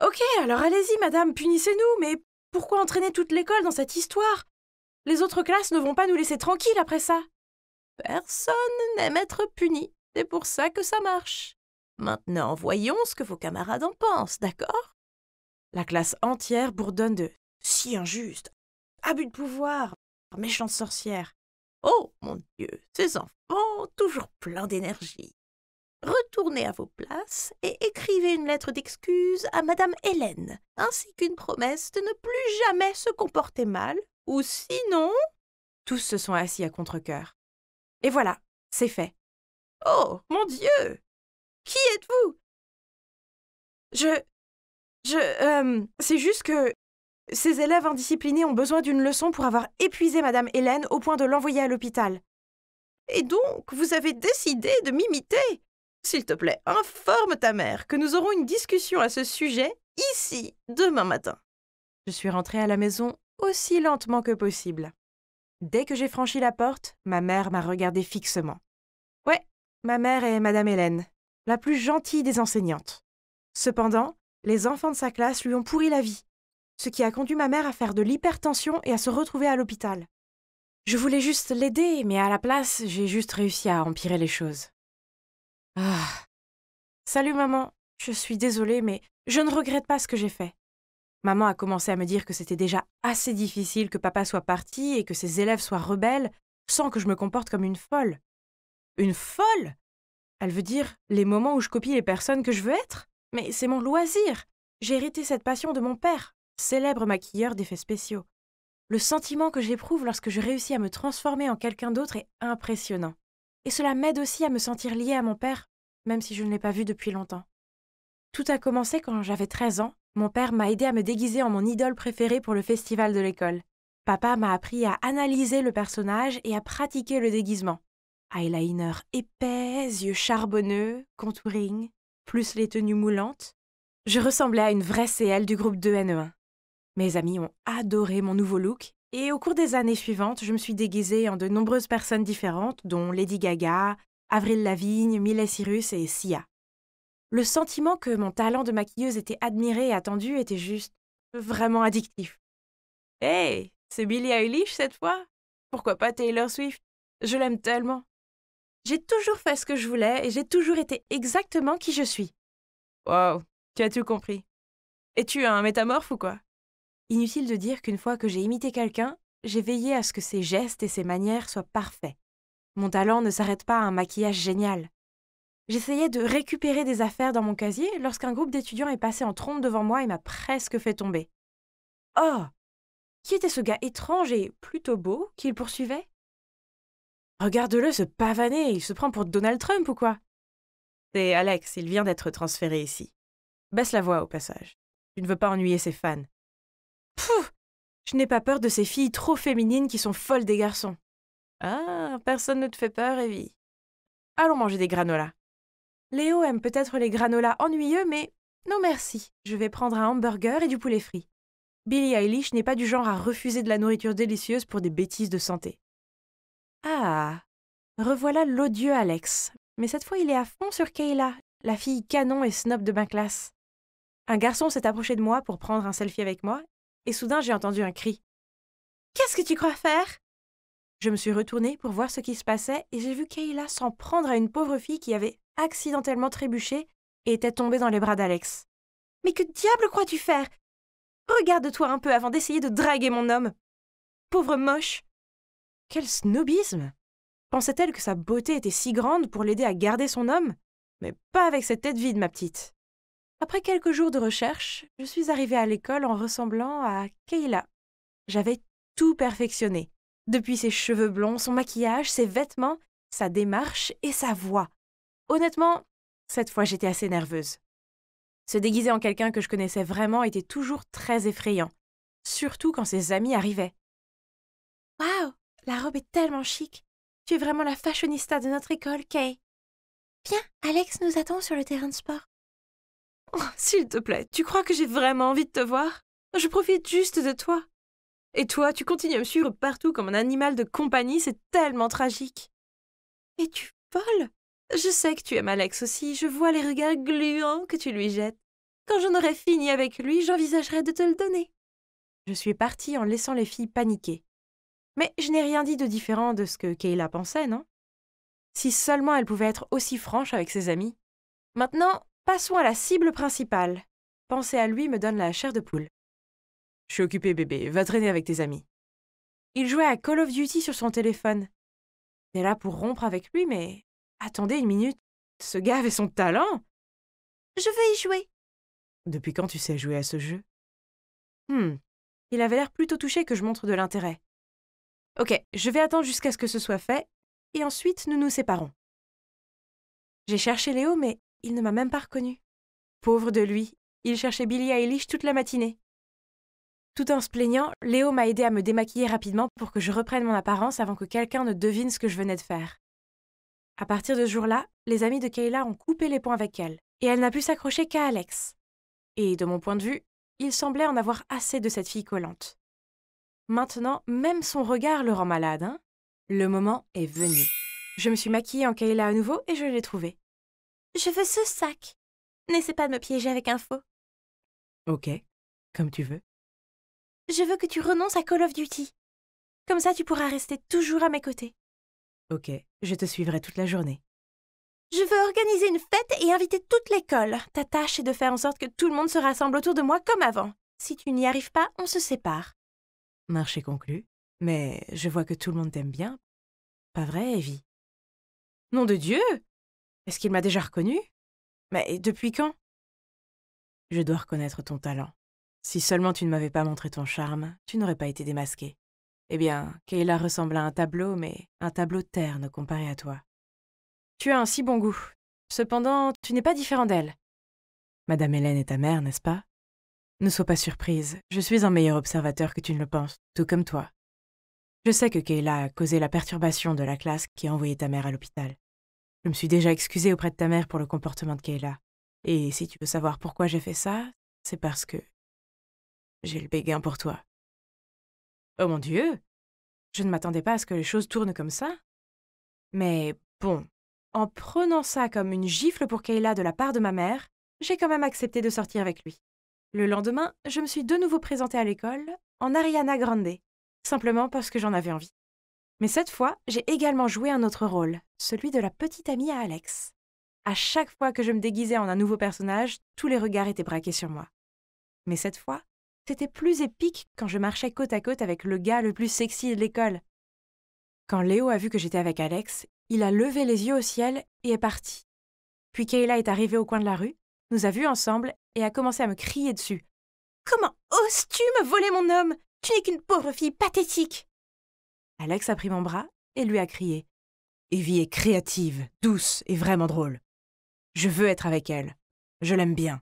Ok, alors allez-y, madame, punissez-nous, mais pourquoi entraîner toute l'école dans cette histoire? Les autres classes ne vont pas nous laisser tranquilles après ça. Personne n'aime être puni, c'est pour ça que ça marche. Maintenant, voyons ce que vos camarades en pensent, d'accord? La classe entière bourdonne de « si injuste, abus de pouvoir, méchante sorcière ». Oh, mon Dieu, ces enfants, toujours pleins d'énergie. Retournez à vos places et écrivez une lettre d'excuse à Madame Hélène, ainsi qu'une promesse de ne plus jamais se comporter mal, ou sinon... Tous se sont assis à contre-cœur. Et voilà, c'est fait. Oh, mon Dieu! Qui êtes-vous? C'est juste que ces élèves indisciplinés ont besoin d'une leçon pour avoir épuisé Madame Hélène au point de l'envoyer à l'hôpital. Et donc, vous avez décidé de m'imiter? S'il te plaît, informe ta mère que nous aurons une discussion à ce sujet ici, demain matin. Je suis rentrée à la maison aussi lentement que possible. Dès que j'ai franchi la porte, ma mère m'a regardée fixement. Ouais, ma mère est Madame Hélène, la plus gentille des enseignantes. Cependant, les enfants de sa classe lui ont pourri la vie, ce qui a conduit ma mère à faire de l'hypertension et à se retrouver à l'hôpital. Je voulais juste l'aider, mais à la place, j'ai juste réussi à empirer les choses. Ah. Salut maman, je suis désolée, mais je ne regrette pas ce que j'ai fait. Maman a commencé à me dire que c'était déjà assez difficile que papa soit parti et que ses élèves soient rebelles sans que je me comporte comme une folle. Une folle? Elle veut dire les moments où je copie les personnes que je veux être? Mais c'est mon loisir. J'ai hérité cette passion de mon père, célèbre maquilleur d'effets spéciaux. Le sentiment que j'éprouve lorsque je réussis à me transformer en quelqu'un d'autre est impressionnant. Et cela m'aide aussi à me sentir liée à mon père, même si je ne l'ai pas vu depuis longtemps. Tout a commencé quand j'avais 13 ans. Mon père m'a aidé à me déguiser en mon idole préférée pour le festival de l'école. Papa m'a appris à analyser le personnage et à pratiquer le déguisement. Eyeliner épais, yeux charbonneux, contouring, plus les tenues moulantes. Je ressemblais à une vraie CL du groupe 2NE1. Mes amis ont adoré mon nouveau look et au cours des années suivantes, je me suis déguisée en de nombreuses personnes différentes, dont Lady Gaga, Avril Lavigne, Miley Cyrus et Sia. Le sentiment que mon talent de maquilleuse était admiré et attendu était juste vraiment addictif. Hey, c'est Billie Eilish cette fois? Pourquoi pas Taylor Swift? Je l'aime tellement. J'ai toujours fait ce que je voulais et j'ai toujours été exactement qui je suis. Wow, tu as tout compris. Es-tu un métamorphe ou quoi? Inutile de dire qu'une fois que j'ai imité quelqu'un, j'ai veillé à ce que ses gestes et ses manières soient parfaits. Mon talent ne s'arrête pas à un maquillage génial. J'essayais de récupérer des affaires dans mon casier lorsqu'un groupe d'étudiants est passé en trombe devant moi et m'a presque fait tomber. Oh! Qui était ce gars étrange et plutôt beau qu'il poursuivait? Regarde-le se pavaner, il se prend pour Donald Trump ou quoi? C'est Alex, il vient d'être transféré ici. Baisse la voix au passage. Tu ne veux pas ennuyer ses fans. Pouf! Je n'ai pas peur de ces filles trop féminines qui sont folles des garçons. Ah, personne ne te fait peur, Evie. Allons manger des granolas. Léo aime peut-être les granolas ennuyeux, mais non merci. Je vais prendre un hamburger et du poulet frit. Billie Eilish n'est pas du genre à refuser de la nourriture délicieuse pour des bêtises de santé. Ah, revoilà l'odieux Alex. Mais cette fois, il est à fond sur Kayla, la fille canon et snob de ma classe. Un garçon s'est approché de moi pour prendre un selfie avec moi, et soudain j'ai entendu un cri. « Qu'est-ce que tu crois faire ?» Je me suis retournée pour voir ce qui se passait et j'ai vu Kayla s'en prendre à une pauvre fille qui avait accidentellement trébuché et était tombée dans les bras d'Alex. « Mais que diable crois-tu faire? Regarde-toi un peu avant d'essayer de draguer mon homme. Pauvre moche. » Quel snobisme! Pensait-elle que sa beauté était si grande pour l'aider à garder son homme? Mais pas avec cette tête vide, ma petite. Après quelques jours de recherche, je suis arrivée à l'école en ressemblant à Kayla. J'avais tout perfectionné. Depuis ses cheveux blonds, son maquillage, ses vêtements, sa démarche et sa voix. Honnêtement, cette fois j'étais assez nerveuse. Se déguiser en quelqu'un que je connaissais vraiment était toujours très effrayant, surtout quand ses amis arrivaient. « Waouh, la robe est tellement chic. Tu es vraiment la fashionista de notre école, Kay. Viens, Alex nous attend sur le terrain de sport. » Oh, s'il te plaît, tu crois que j'ai vraiment envie de te voir? Je profite juste de toi. Et toi, tu continues à me suivre partout comme un animal de compagnie, c'est tellement tragique. Et tu voles? Je sais que tu aimes Alex aussi, je vois les regards gluants que tu lui jettes. Quand j'en aurai fini avec lui, j'envisagerai de te le donner. Je suis partie en laissant les filles paniquer. Mais je n'ai rien dit de différent de ce que Kayla pensait, non? Si seulement elle pouvait être aussi franche avec ses amis. Maintenant, passons à la cible principale. Penser à lui me donne la chair de poule. Je suis occupée, bébé, va traîner avec tes amis. Il jouait à Call of Duty sur son téléphone. T'es là pour rompre avec lui, mais... Attendez une minute, ce gars avait son talent. Je veux y jouer. Depuis quand tu sais jouer à ce jeu? Il avait l'air plutôt touché que je montre de l'intérêt. Ok, je vais attendre jusqu'à ce que ce soit fait, et ensuite nous nous séparons. J'ai cherché Léo, mais il ne m'a même pas reconnu. Pauvre de lui, il cherchait Billie Eilish toute la matinée. Tout en se plaignant, Léo m'a aidé à me démaquiller rapidement pour que je reprenne mon apparence avant que quelqu'un ne devine ce que je venais de faire. À partir de ce jour-là, les amis de Kayla ont coupé les ponts avec elle, et elle n'a pu s'accrocher qu'à Alex. Et de mon point de vue, il semblait en avoir assez de cette fille collante. Maintenant, même son regard le rend malade, hein? Le moment est venu. Je me suis maquillée en Kayla à nouveau et je l'ai trouvée. Je veux ce sac. N'essaie pas de me piéger avec un faux. Ok, comme tu veux. Je veux que tu renonces à Call of Duty. Comme ça, tu pourras rester toujours à mes côtés. Ok, je te suivrai toute la journée. Je veux organiser une fête et inviter toute l'école. Ta tâche est de faire en sorte que tout le monde se rassemble autour de moi comme avant. Si tu n'y arrives pas, on se sépare. Marché conclu. Mais je vois que tout le monde t'aime bien. Pas vrai, Evie? Nom de Dieu! Est-ce qu'il m'a déjà reconnu? Mais depuis quand? Je dois reconnaître ton talent. Si seulement tu ne m'avais pas montré ton charme, tu n'aurais pas été démasquée. Eh bien, Kayla ressemble à un tableau, mais un tableau terne comparé à toi. Tu as un si bon goût. Cependant, tu n'es pas différent d'elle. Madame Hélène est ta mère, n'est-ce pas? Ne sois pas surprise, je suis un meilleur observateur que tu ne le penses, tout comme toi. Je sais que Kayla a causé la perturbation de la classe qui a envoyé ta mère à l'hôpital. Je me suis déjà excusée auprès de ta mère pour le comportement de Kayla. Et si tu veux savoir pourquoi j'ai fait ça, c'est parce que j'ai le béguin pour toi. Oh mon Dieu! Je ne m'attendais pas à ce que les choses tournent comme ça. Mais bon, en prenant ça comme une gifle pour Kayla de la part de ma mère, j'ai quand même accepté de sortir avec lui. Le lendemain, je me suis de nouveau présentée à l'école en Ariana Grande, simplement parce que j'en avais envie. Mais cette fois, j'ai également joué un autre rôle, celui de la petite amie à Alex. À chaque fois que je me déguisais en un nouveau personnage, tous les regards étaient braqués sur moi. Mais cette fois, c'était plus épique quand je marchais côte à côte avec le gars le plus sexy de l'école. Quand Léo a vu que j'étais avec Alex, il a levé les yeux au ciel et est parti. Puis Kayla est arrivée au coin de la rue, nous a vus ensemble et a commencé à me crier dessus. « Comment oses-tu me voler mon homme? Tu n'es qu'une pauvre fille pathétique !» Alex a pris mon bras et lui a crié. « Evie est créative, douce et vraiment drôle. Je veux être avec elle. Je l'aime bien. »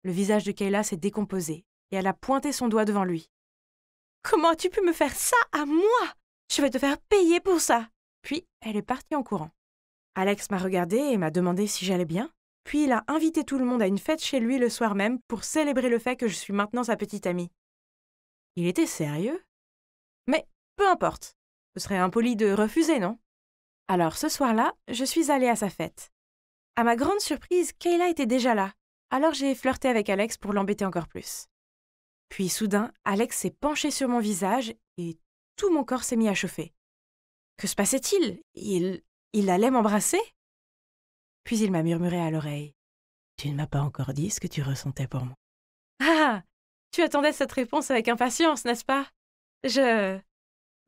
Le visage de Kayla s'est décomposé et elle a pointé son doigt devant lui. « Comment as-tu pu me faire ça à moi? Je vais te faire payer pour ça !» Puis elle est partie en courant. Alex m'a regardée et m'a demandé si j'allais bien. Puis il a invité tout le monde à une fête chez lui le soir même pour célébrer le fait que je suis maintenant sa petite amie. Il était sérieux? Mais peu importe. Ce serait impoli de refuser, non? Alors ce soir-là, je suis allée à sa fête. À ma grande surprise, Kayla était déjà là. Alors j'ai flirté avec Alex pour l'embêter encore plus. Puis soudain, Alex s'est penché sur mon visage et tout mon corps s'est mis à chauffer. Que se passait-il? Il allait m'embrasser? Puis il m'a murmuré à l'oreille. « Tu ne m'as pas encore dit ce que tu ressentais pour moi. »« Ah! Tu attendais cette réponse avec impatience, n'est-ce pas?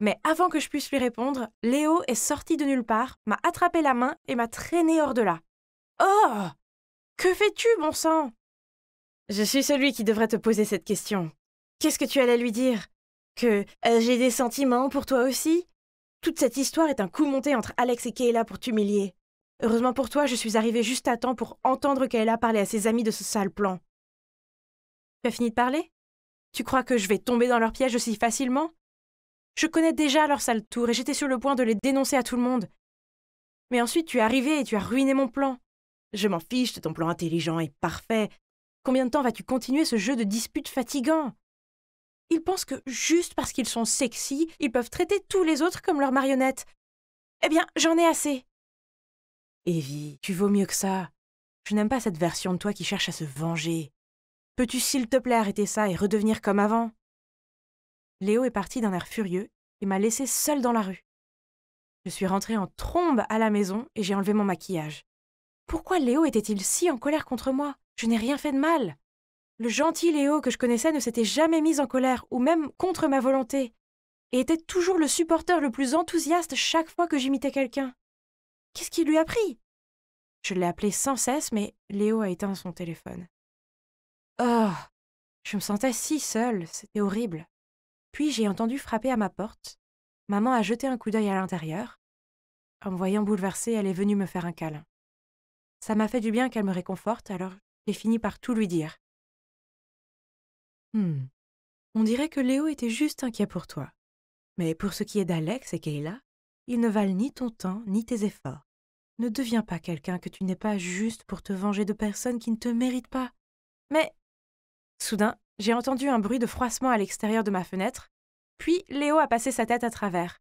Mais avant que je puisse lui répondre, Léo est sorti de nulle part, m'a attrapé la main et m'a traîné hors de là. « Oh! Que fais-tu, bon sang? » Je suis celui qui devrait te poser cette question. Qu'est-ce que tu allais lui dire? Que j'ai des sentiments pour toi aussi? Toute cette histoire est un coup monté entre Alex et Kayla pour t'humilier. Heureusement pour toi, je suis arrivée juste à temps pour entendre Kayla parler à ses amis de ce sale plan. Tu as fini de parler? Tu crois que je vais tomber dans leur piège aussi facilement? Je connais déjà leur sale tour et j'étais sur le point de les dénoncer à tout le monde. Mais ensuite, tu es arrivé et tu as ruiné mon plan. Je m'en fiche de ton plan intelligent et parfait. Combien de temps vas-tu continuer ce jeu de disputes fatigant? Ils pensent que juste parce qu'ils sont sexy, ils peuvent traiter tous les autres comme leurs marionnettes. Eh bien, j'en ai assez. Evie, tu vaux mieux que ça. Je n'aime pas cette version de toi qui cherche à se venger. Peux-tu s'il te plaît arrêter ça et redevenir comme avant? Léo est parti d'un air furieux et m'a laissée seule dans la rue. Je suis rentrée en trombe à la maison et j'ai enlevé mon maquillage. Pourquoi Léo était-il si en colère contre moi? Je n'ai rien fait de mal. Le gentil Léo que je connaissais ne s'était jamais mis en colère, ou même contre ma volonté, et était toujours le supporter le plus enthousiaste chaque fois que j'imitais quelqu'un. Qu'est-ce qui lui a pris? Je l'ai appelé sans cesse, mais Léo a éteint son téléphone. Oh, je me sentais si seule, c'était horrible. Puis j'ai entendu frapper à ma porte. Maman a jeté un coup d'œil à l'intérieur. En me voyant bouleversée, elle est venue me faire un câlin. Ça m'a fait du bien qu'elle me réconforte, alors j'ai fini par tout lui dire. On dirait que Léo était juste inquiet pour toi. Mais pour ce qui est d'Alex et Kayla, ils ne valent ni ton temps ni tes efforts. Ne deviens pas quelqu'un que tu n'es pas juste pour te venger de personnes qui ne te méritent pas. Mais, soudain, j'ai entendu un bruit de froissement à l'extérieur de ma fenêtre, puis Léo a passé sa tête à travers.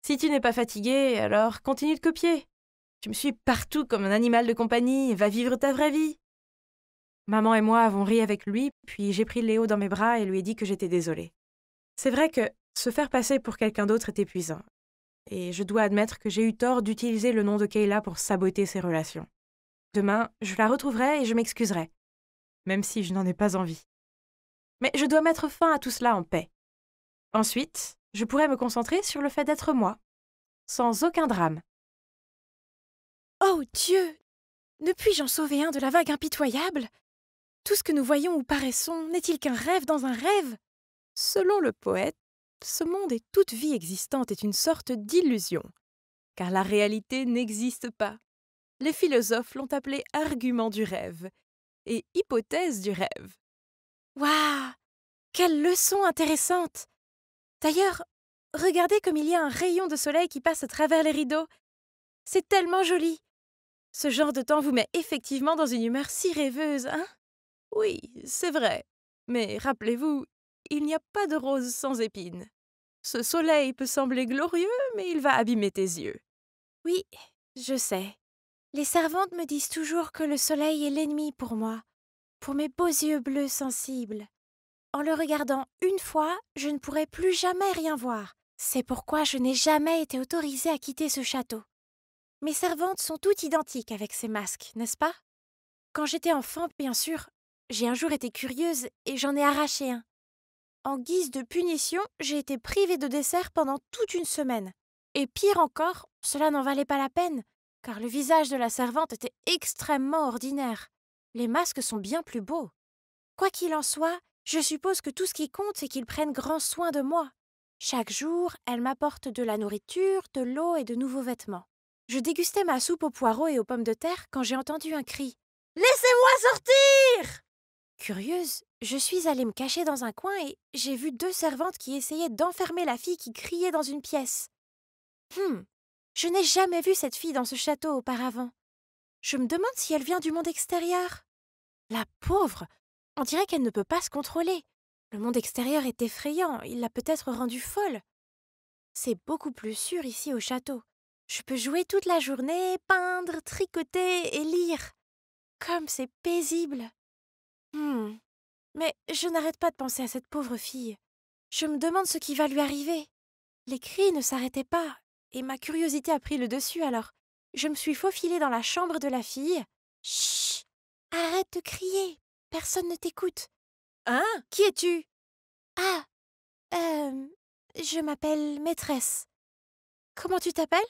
Si tu n'es pas fatigué, alors continue de copier. Tu me suis partout comme un animal de compagnie, va vivre ta vraie vie. Maman et moi avons ri avec lui, puis j'ai pris Léo dans mes bras et lui ai dit que j'étais désolée. C'est vrai que se faire passer pour quelqu'un d'autre est épuisant. Et je dois admettre que j'ai eu tort d'utiliser le nom de Kayla pour saboter ses relations. Demain, je la retrouverai et je m'excuserai, même si je n'en ai pas envie. Mais je dois mettre fin à tout cela en paix. Ensuite, je pourrai me concentrer sur le fait d'être moi, sans aucun drame. Oh Dieu! Ne puis-je en sauver un de la vague impitoyable? Tout ce que nous voyons ou paraissons n'est-il qu'un rêve dans un rêve? Selon le poète, ce monde et toute vie existante est une sorte d'illusion, car la réalité n'existe pas. Les philosophes l'ont appelé argument du rêve et hypothèse du rêve. Waouh! Quelle leçon intéressante! D'ailleurs, regardez comme il y a un rayon de soleil qui passe à travers les rideaux. C'est tellement joli! Ce genre de temps vous met effectivement dans une humeur si rêveuse, hein? Oui, c'est vrai. Mais rappelez-vous, il n'y a pas de rose sans épines. Ce soleil peut sembler glorieux, mais il va abîmer tes yeux. Oui, je sais. Les servantes me disent toujours que le soleil est l'ennemi pour moi, pour mes beaux yeux bleus sensibles. En le regardant une fois, je ne pourrai plus jamais rien voir. C'est pourquoi je n'ai jamais été autorisée à quitter ce château. Mes servantes sont toutes identiques avec ces masques, n'est-ce pas? Quand j'étais enfant, bien sûr, j'ai un jour été curieuse et j'en ai arraché un. En guise de punition, j'ai été privée de dessert pendant toute une semaine. Et pire encore, cela n'en valait pas la peine, car le visage de la servante était extrêmement ordinaire. Les masques sont bien plus beaux. Quoi qu'il en soit, je suppose que tout ce qui compte, c'est qu'ils prennent grand soin de moi. Chaque jour, elle m'apporte de la nourriture, de l'eau et de nouveaux vêtements. Je dégustais ma soupe aux poireaux et aux pommes de terre quand j'ai entendu un cri. « Laissez-moi sortir !» Curieuse, je suis allée me cacher dans un coin et j'ai vu deux servantes qui essayaient d'enfermer la fille qui criait dans une pièce. Je n'ai jamais vu cette fille dans ce château auparavant. Je me demande si elle vient du monde extérieur. La pauvre! On dirait qu'elle ne peut pas se contrôler. Le monde extérieur est effrayant, il l'a peut-être rendue folle. C'est beaucoup plus sûr ici au château. Je peux jouer toute la journée, peindre, tricoter et lire. Comme c'est paisible. Mais je n'arrête pas de penser à cette pauvre fille. Je me demande ce qui va lui arriver. Les cris ne s'arrêtaient pas, et ma curiosité a pris le dessus alors. Je me suis faufilée dans la chambre de la fille. Chut! Arrête de crier. Personne ne t'écoute. Hein? Qui es-tu? Ah, je m'appelle Maîtresse. Comment tu t'appelles?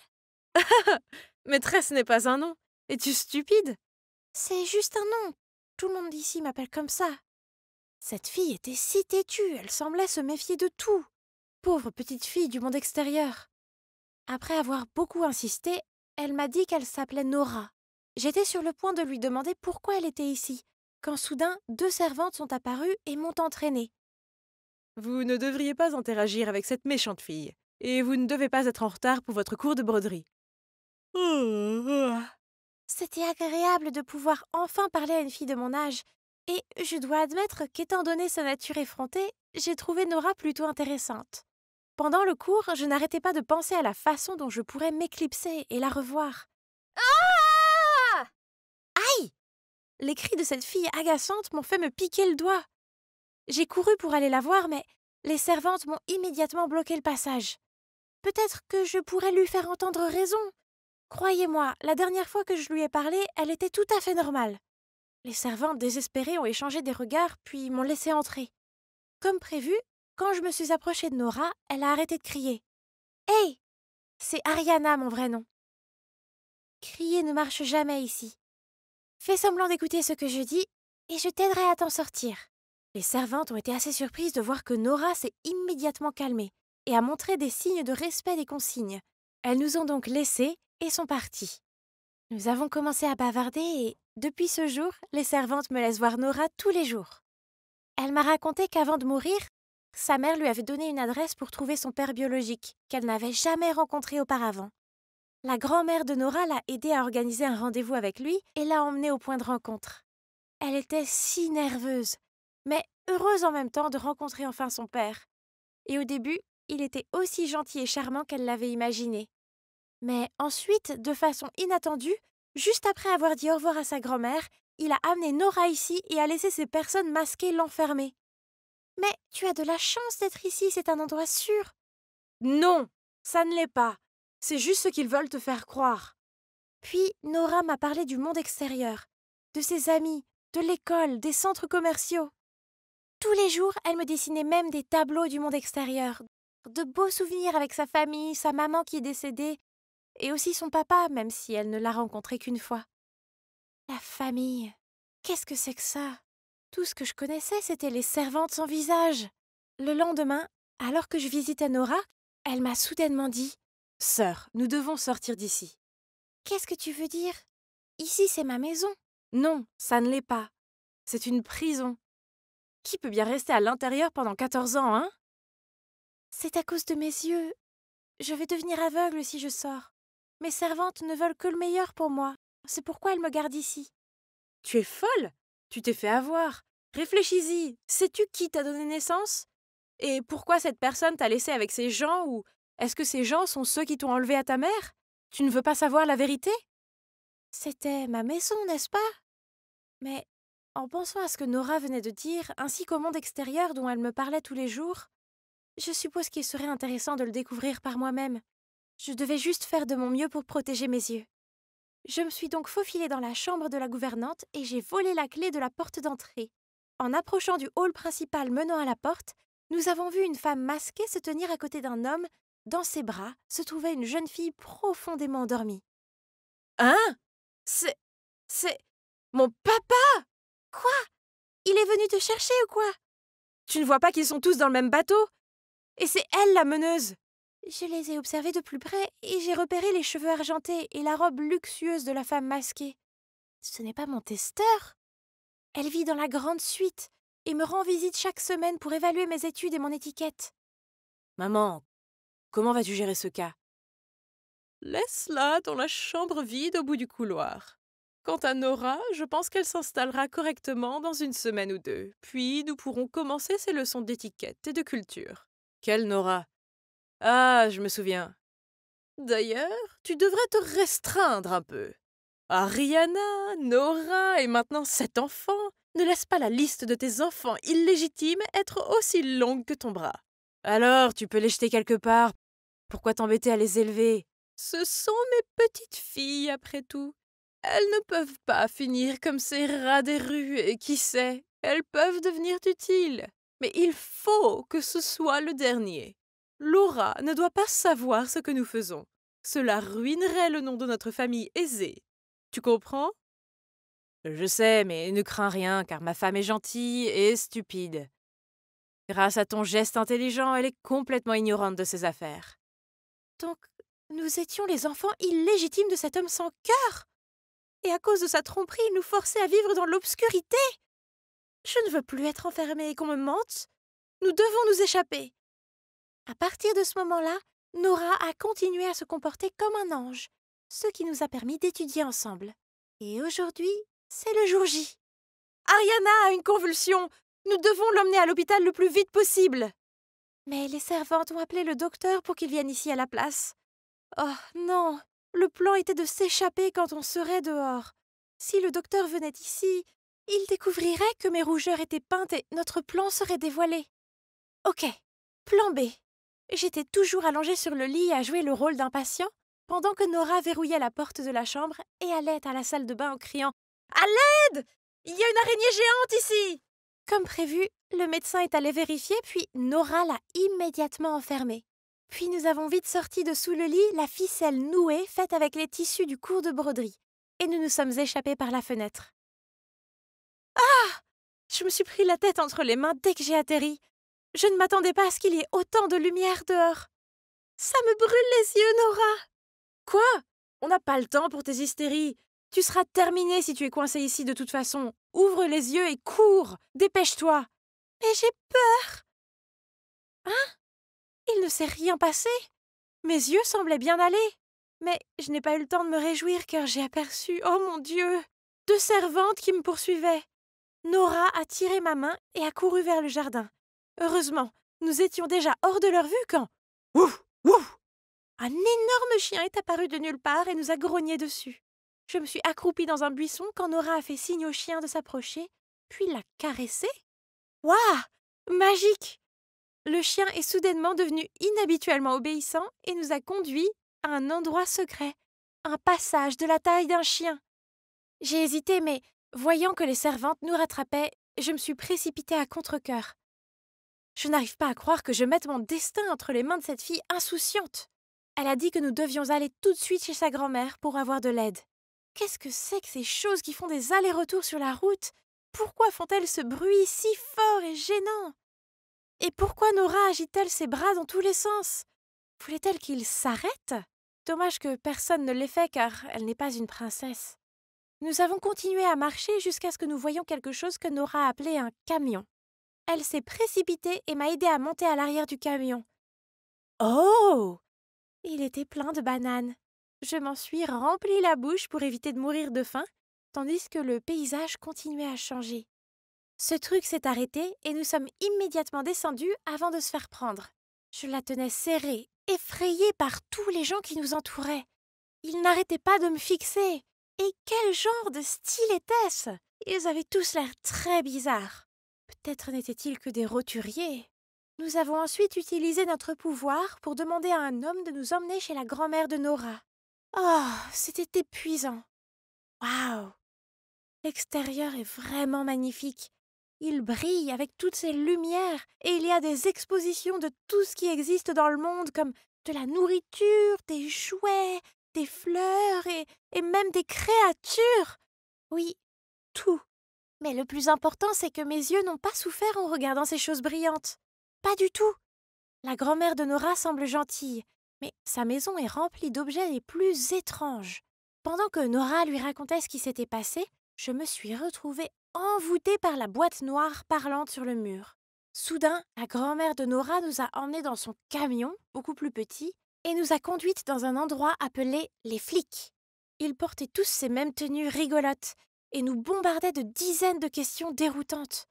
Maîtresse n'est pas un nom. Es-tu stupide? C'est juste un nom. Tout le monde ici m'appelle comme ça. Cette fille était si têtue, elle semblait se méfier de tout. Pauvre petite fille du monde extérieur. Après avoir beaucoup insisté, Elle m'a dit qu'elle s'appelait Nora. J'étais sur le point de lui demander pourquoi elle était ici, quand soudain 2 servantes sont apparues et m'ont entraînée. Vous ne devriez pas interagir avec cette méchante fille, et vous ne devez pas être en retard pour votre cours de broderie. C'était agréable de pouvoir enfin parler à une fille de mon âge, et je dois admettre qu'étant donné sa nature effrontée, j'ai trouvé Nora plutôt intéressante. Pendant le cours, je n'arrêtais pas de penser à la façon dont je pourrais m'éclipser et la revoir. Ah! Aïe! Les cris de cette fille agaçante m'ont fait me piquer le doigt. J'ai couru pour aller la voir, mais les servantes m'ont immédiatement bloqué le passage. Peut-être que je pourrais lui faire entendre raison. Croyez-moi, la dernière fois que je lui ai parlé, elle était tout à fait normale. Les servantes désespérées ont échangé des regards, puis m'ont laissé entrer. Comme prévu, quand je me suis approchée de Nora, elle a arrêté de crier. « Hey ! C'est Ariana, mon vrai nom. » Crier ne marche jamais ici. Fais semblant d'écouter ce que je dis, et je t'aiderai à t'en sortir. Les servantes ont été assez surprises de voir que Nora s'est immédiatement calmée et a montré des signes de respect des consignes. Elles nous ont donc laissés et sont parties. Nous avons commencé à bavarder et, depuis ce jour, les servantes me laissent voir Nora tous les jours. Elle m'a raconté qu'avant de mourir, sa mère lui avait donné une adresse pour trouver son père biologique, qu'elle n'avait jamais rencontré auparavant. La grand-mère de Nora l'a aidée à organiser un rendez-vous avec lui et l'a emmenée au point de rencontre. Elle était si nerveuse, mais heureuse en même temps de rencontrer enfin son père. Et au début, il était aussi gentil et charmant qu'elle l'avait imaginé. Mais ensuite, de façon inattendue, juste après avoir dit au revoir à sa grand-mère, il a amené Nora ici et a laissé ces personnes masquées l'enfermer. « Mais tu as de la chance d'être ici, c'est un endroit sûr. »« Non, ça ne l'est pas. C'est juste ce qu'ils veulent te faire croire. » Puis Nora m'a parlé du monde extérieur, de ses amis, de l'école, des centres commerciaux. Tous les jours, elle me dessinait même des tableaux du monde extérieur, de beaux souvenirs avec sa famille, sa maman qui est décédée, et aussi son papa, même si elle ne l'a rencontré qu'une fois. La famille, qu'est-ce que c'est que ça? Tout ce que je connaissais, c'était les servantes sans visage. Le lendemain, alors que je visitais Nora, elle m'a soudainement dit « Sœur, nous devons sortir d'ici. »« Qu'est-ce que tu veux dire? Ici, c'est ma maison. »« Non, ça ne l'est pas. C'est une prison. Qui peut bien rester à l'intérieur pendant 14 ans, hein? »« C'est à cause de mes yeux. Je vais devenir aveugle si je sors. Mes servantes ne veulent que le meilleur pour moi. C'est pourquoi elles me gardent ici. »« Tu es folle? Tu t'es fait avoir. Réfléchis-y. Sais-tu qui t'a donné naissance? Et pourquoi cette personne t'a laissé avec ces gens ou est-ce que ces gens sont ceux qui t'ont enlevé à ta mère? Tu ne veux pas savoir la vérité? » C'était ma maison, n'est-ce pas? Mais en pensant à ce que Nora venait de dire, ainsi qu'au monde extérieur dont elle me parlait tous les jours, je suppose qu'il serait intéressant de le découvrir par moi-même. Je devais juste faire de mon mieux pour protéger mes yeux. Je me suis donc faufilée dans la chambre de la gouvernante et j'ai volé la clé de la porte d'entrée. En approchant du hall principal menant à la porte, nous avons vu une femme masquée se tenir à côté d'un homme. Dans ses bras se trouvait une jeune fille profondément endormie. « Hein? C'est mon papa! Quoi? Il est venu te chercher ou quoi? Tu ne vois pas qu'ils sont tous dans le même bateau? Et c'est elle la meneuse! » Je les ai observés de plus près et j'ai repéré les cheveux argentés et la robe luxueuse de la femme masquée. Ce n'est pas mon testeur. Elle vit dans la grande suite et me rend visite chaque semaine pour évaluer mes études et mon étiquette. Maman, comment vas-tu gérer ce cas? Laisse-la dans la chambre vide au bout du couloir. Quant à Nora, je pense qu'elle s'installera correctement dans une semaine ou 2, puis nous pourrons commencer ses leçons d'étiquette et de culture. Quelle Nora? Ah, je me souviens. D'ailleurs, tu devrais te restreindre un peu. Ariana, Nora et maintenant 7 enfants. Ne laisse pas la liste de tes enfants illégitimes être aussi longue que ton bras. Alors, tu peux les jeter quelque part. Pourquoi t'embêter à les élever? Ce sont mes petites filles, après tout. Elles ne peuvent pas finir comme ces rats des rues, et qui sait, elles peuvent devenir utiles. Mais il faut que ce soit le dernier. Laura ne doit pas savoir ce que nous faisons. Cela ruinerait le nom de notre famille aisée. Tu comprends? Je sais, mais ne crains rien, car ma femme est gentille et stupide. Grâce à ton geste intelligent, elle est complètement ignorante de ses affaires. Donc, Nous étions les enfants illégitimes de cet homme sans cœur. Et à cause de sa tromperie, il nous forçait à vivre dans l'obscurité. Je ne veux plus être enfermée et qu'on me mente. Nous devons nous échapper. À partir de ce moment-là, Nora a continué à se comporter comme un ange, ce qui nous a permis d'étudier ensemble. Et aujourd'hui, c'est le jour J. Ariana a une convulsion. Nous devons l'emmener à l'hôpital le plus vite possible. Mais les servantes ont appelé le docteur pour qu'il vienne ici à la place. Oh non, le plan était de s'échapper quand on serait dehors. Si le docteur venait ici, il découvrirait que mes rougeurs étaient peintes et notre plan serait dévoilé. Ok, plan B. J'étais toujours allongée sur le lit à jouer le rôle d'un patient, pendant que Nora verrouillait la porte de la chambre et allait à la salle de bain en criant « À l'aide! Il y a une araignée géante ici !» Comme prévu, le médecin est allé vérifier, puis Nora l'a immédiatement enfermée. Puis nous avons vite sorti de sous le lit la ficelle nouée faite avec les tissus du cours de broderie, et nous nous sommes échappés par la fenêtre. Ah! Je me suis pris la tête entre les mains dès que j'ai atterri. Je ne m'attendais pas à ce qu'il y ait autant de lumière dehors. Ça me brûle les yeux, Nora. Quoi? On n'a pas le temps pour tes hystéries. Tu seras terminée si tu es coincée ici de toute façon. Ouvre les yeux et cours. Dépêche-toi. Mais j'ai peur. Hein? Il ne s'est rien passé. Mes yeux semblaient bien aller. Mais je n'ai pas eu le temps de me réjouir car j'ai aperçu, oh mon Dieu, 2 servantes qui me poursuivaient. Nora a tiré ma main et a couru vers le jardin. Heureusement, nous étions déjà hors de leur vue quand... Ouf! Ouf! Un énorme chien est apparu de nulle part et nous a grogné dessus. Je me suis accroupie dans un buisson quand Nora a fait signe au chien de s'approcher, puis l'a caressé. Waouh! Magique! Le chien est soudainement devenu inhabituellement obéissant et nous a conduits à un endroit secret, un passage de la taille d'un chien. J'ai hésité, mais voyant que les servantes nous rattrapaient, je me suis précipitée à contre-cœur. Je n'arrive pas à croire que je mette mon destin entre les mains de cette fille insouciante. Elle a dit que nous devions aller tout de suite chez sa grand-mère pour avoir de l'aide. Qu'est-ce que c'est que ces choses qui font des allers-retours sur la route? Pourquoi font-elles ce bruit si fort et gênant? Et pourquoi Nora agite-t-elle ses bras dans tous les sens? Voulait-elle qu'il s'arrête? Dommage que personne ne l'ait fait car elle n'est pas une princesse. Nous avons continué à marcher jusqu'à ce que nous voyions quelque chose que Nora a appelé un camion. Elle s'est précipitée et m'a aidée à monter à l'arrière du camion. Oh! Il était plein de bananes. Je m'en suis rempli la bouche pour éviter de mourir de faim, tandis que le paysage continuait à changer. Ce truc s'est arrêté et nous sommes immédiatement descendus avant de se faire prendre. Je la tenais serrée, effrayée par tous les gens qui nous entouraient. Ils n'arrêtaient pas de me fixer. Et quel genre de style était-ce? Ils avaient tous l'air très bizarres. Peut-être n'étaient-ils que des roturiers. Nous avons ensuite utilisé notre pouvoir pour demander à un homme de nous emmener chez la grand-mère de Nora. Oh, c'était épuisant. Waouh! L'extérieur est vraiment magnifique. Il brille avec toutes ces lumières et il y a des expositions de tout ce qui existe dans le monde comme de la nourriture, des jouets, des fleurs et même des créatures. Oui, tout. Mais le plus important, c'est que mes yeux n'ont pas souffert en regardant ces choses brillantes. Pas du tout. La grand-mère de Nora semble gentille, mais sa maison est remplie d'objets les plus étranges. Pendant que Nora lui racontait ce qui s'était passé, je me suis retrouvée envoûtée par la boîte noire parlante sur le mur. Soudain, la grand-mère de Nora nous a emmenés dans son camion, beaucoup plus petit, et nous a conduites dans un endroit appelé les flics. Ils portaient tous ces mêmes tenues rigolotes et nous bombardaient de dizaines de questions déroutantes.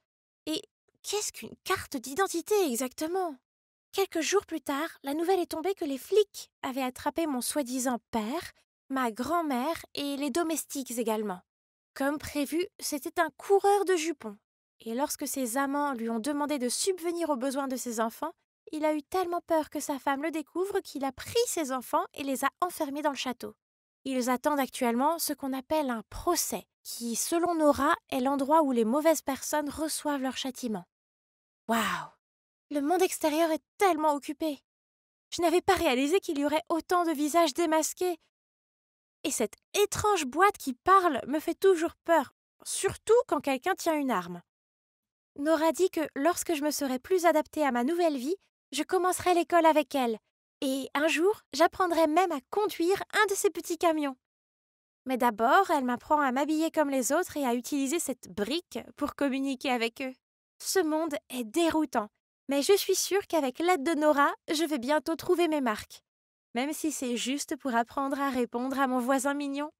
Et qu'est-ce qu'une carte d'identité exactement? Quelques jours plus tard, la nouvelle est tombée que les flics avaient attrapé mon soi-disant père, ma grand-mère et les domestiques également. Comme prévu, c'était un coureur de jupons. Et lorsque ses amants lui ont demandé de subvenir aux besoins de ses enfants, il a eu tellement peur que sa femme le découvre qu'il a pris ses enfants et les a enfermés dans le château. Ils attendent actuellement ce qu'on appelle un procès, qui, selon Nora, est l'endroit où les mauvaises personnes reçoivent leur châtiment. Waouh! Le monde extérieur est tellement occupé. Je n'avais pas réalisé qu'il y aurait autant de visages démasqués. Et cette étrange boîte qui parle me fait toujours peur, surtout quand quelqu'un tient une arme. Nora dit que lorsque je me serai plus adaptée à ma nouvelle vie, je commencerai l'école avec elle, Et un jour, j'apprendrai même à conduire un de ces petits camions. Mais d'abord, elle m'apprend à m'habiller comme les autres et à utiliser cette brique pour communiquer avec eux. Ce monde est déroutant, mais je suis sûre qu'avec l'aide de Nora, je vais bientôt trouver mes marques. Même si c'est juste pour apprendre à répondre à mon voisin mignon.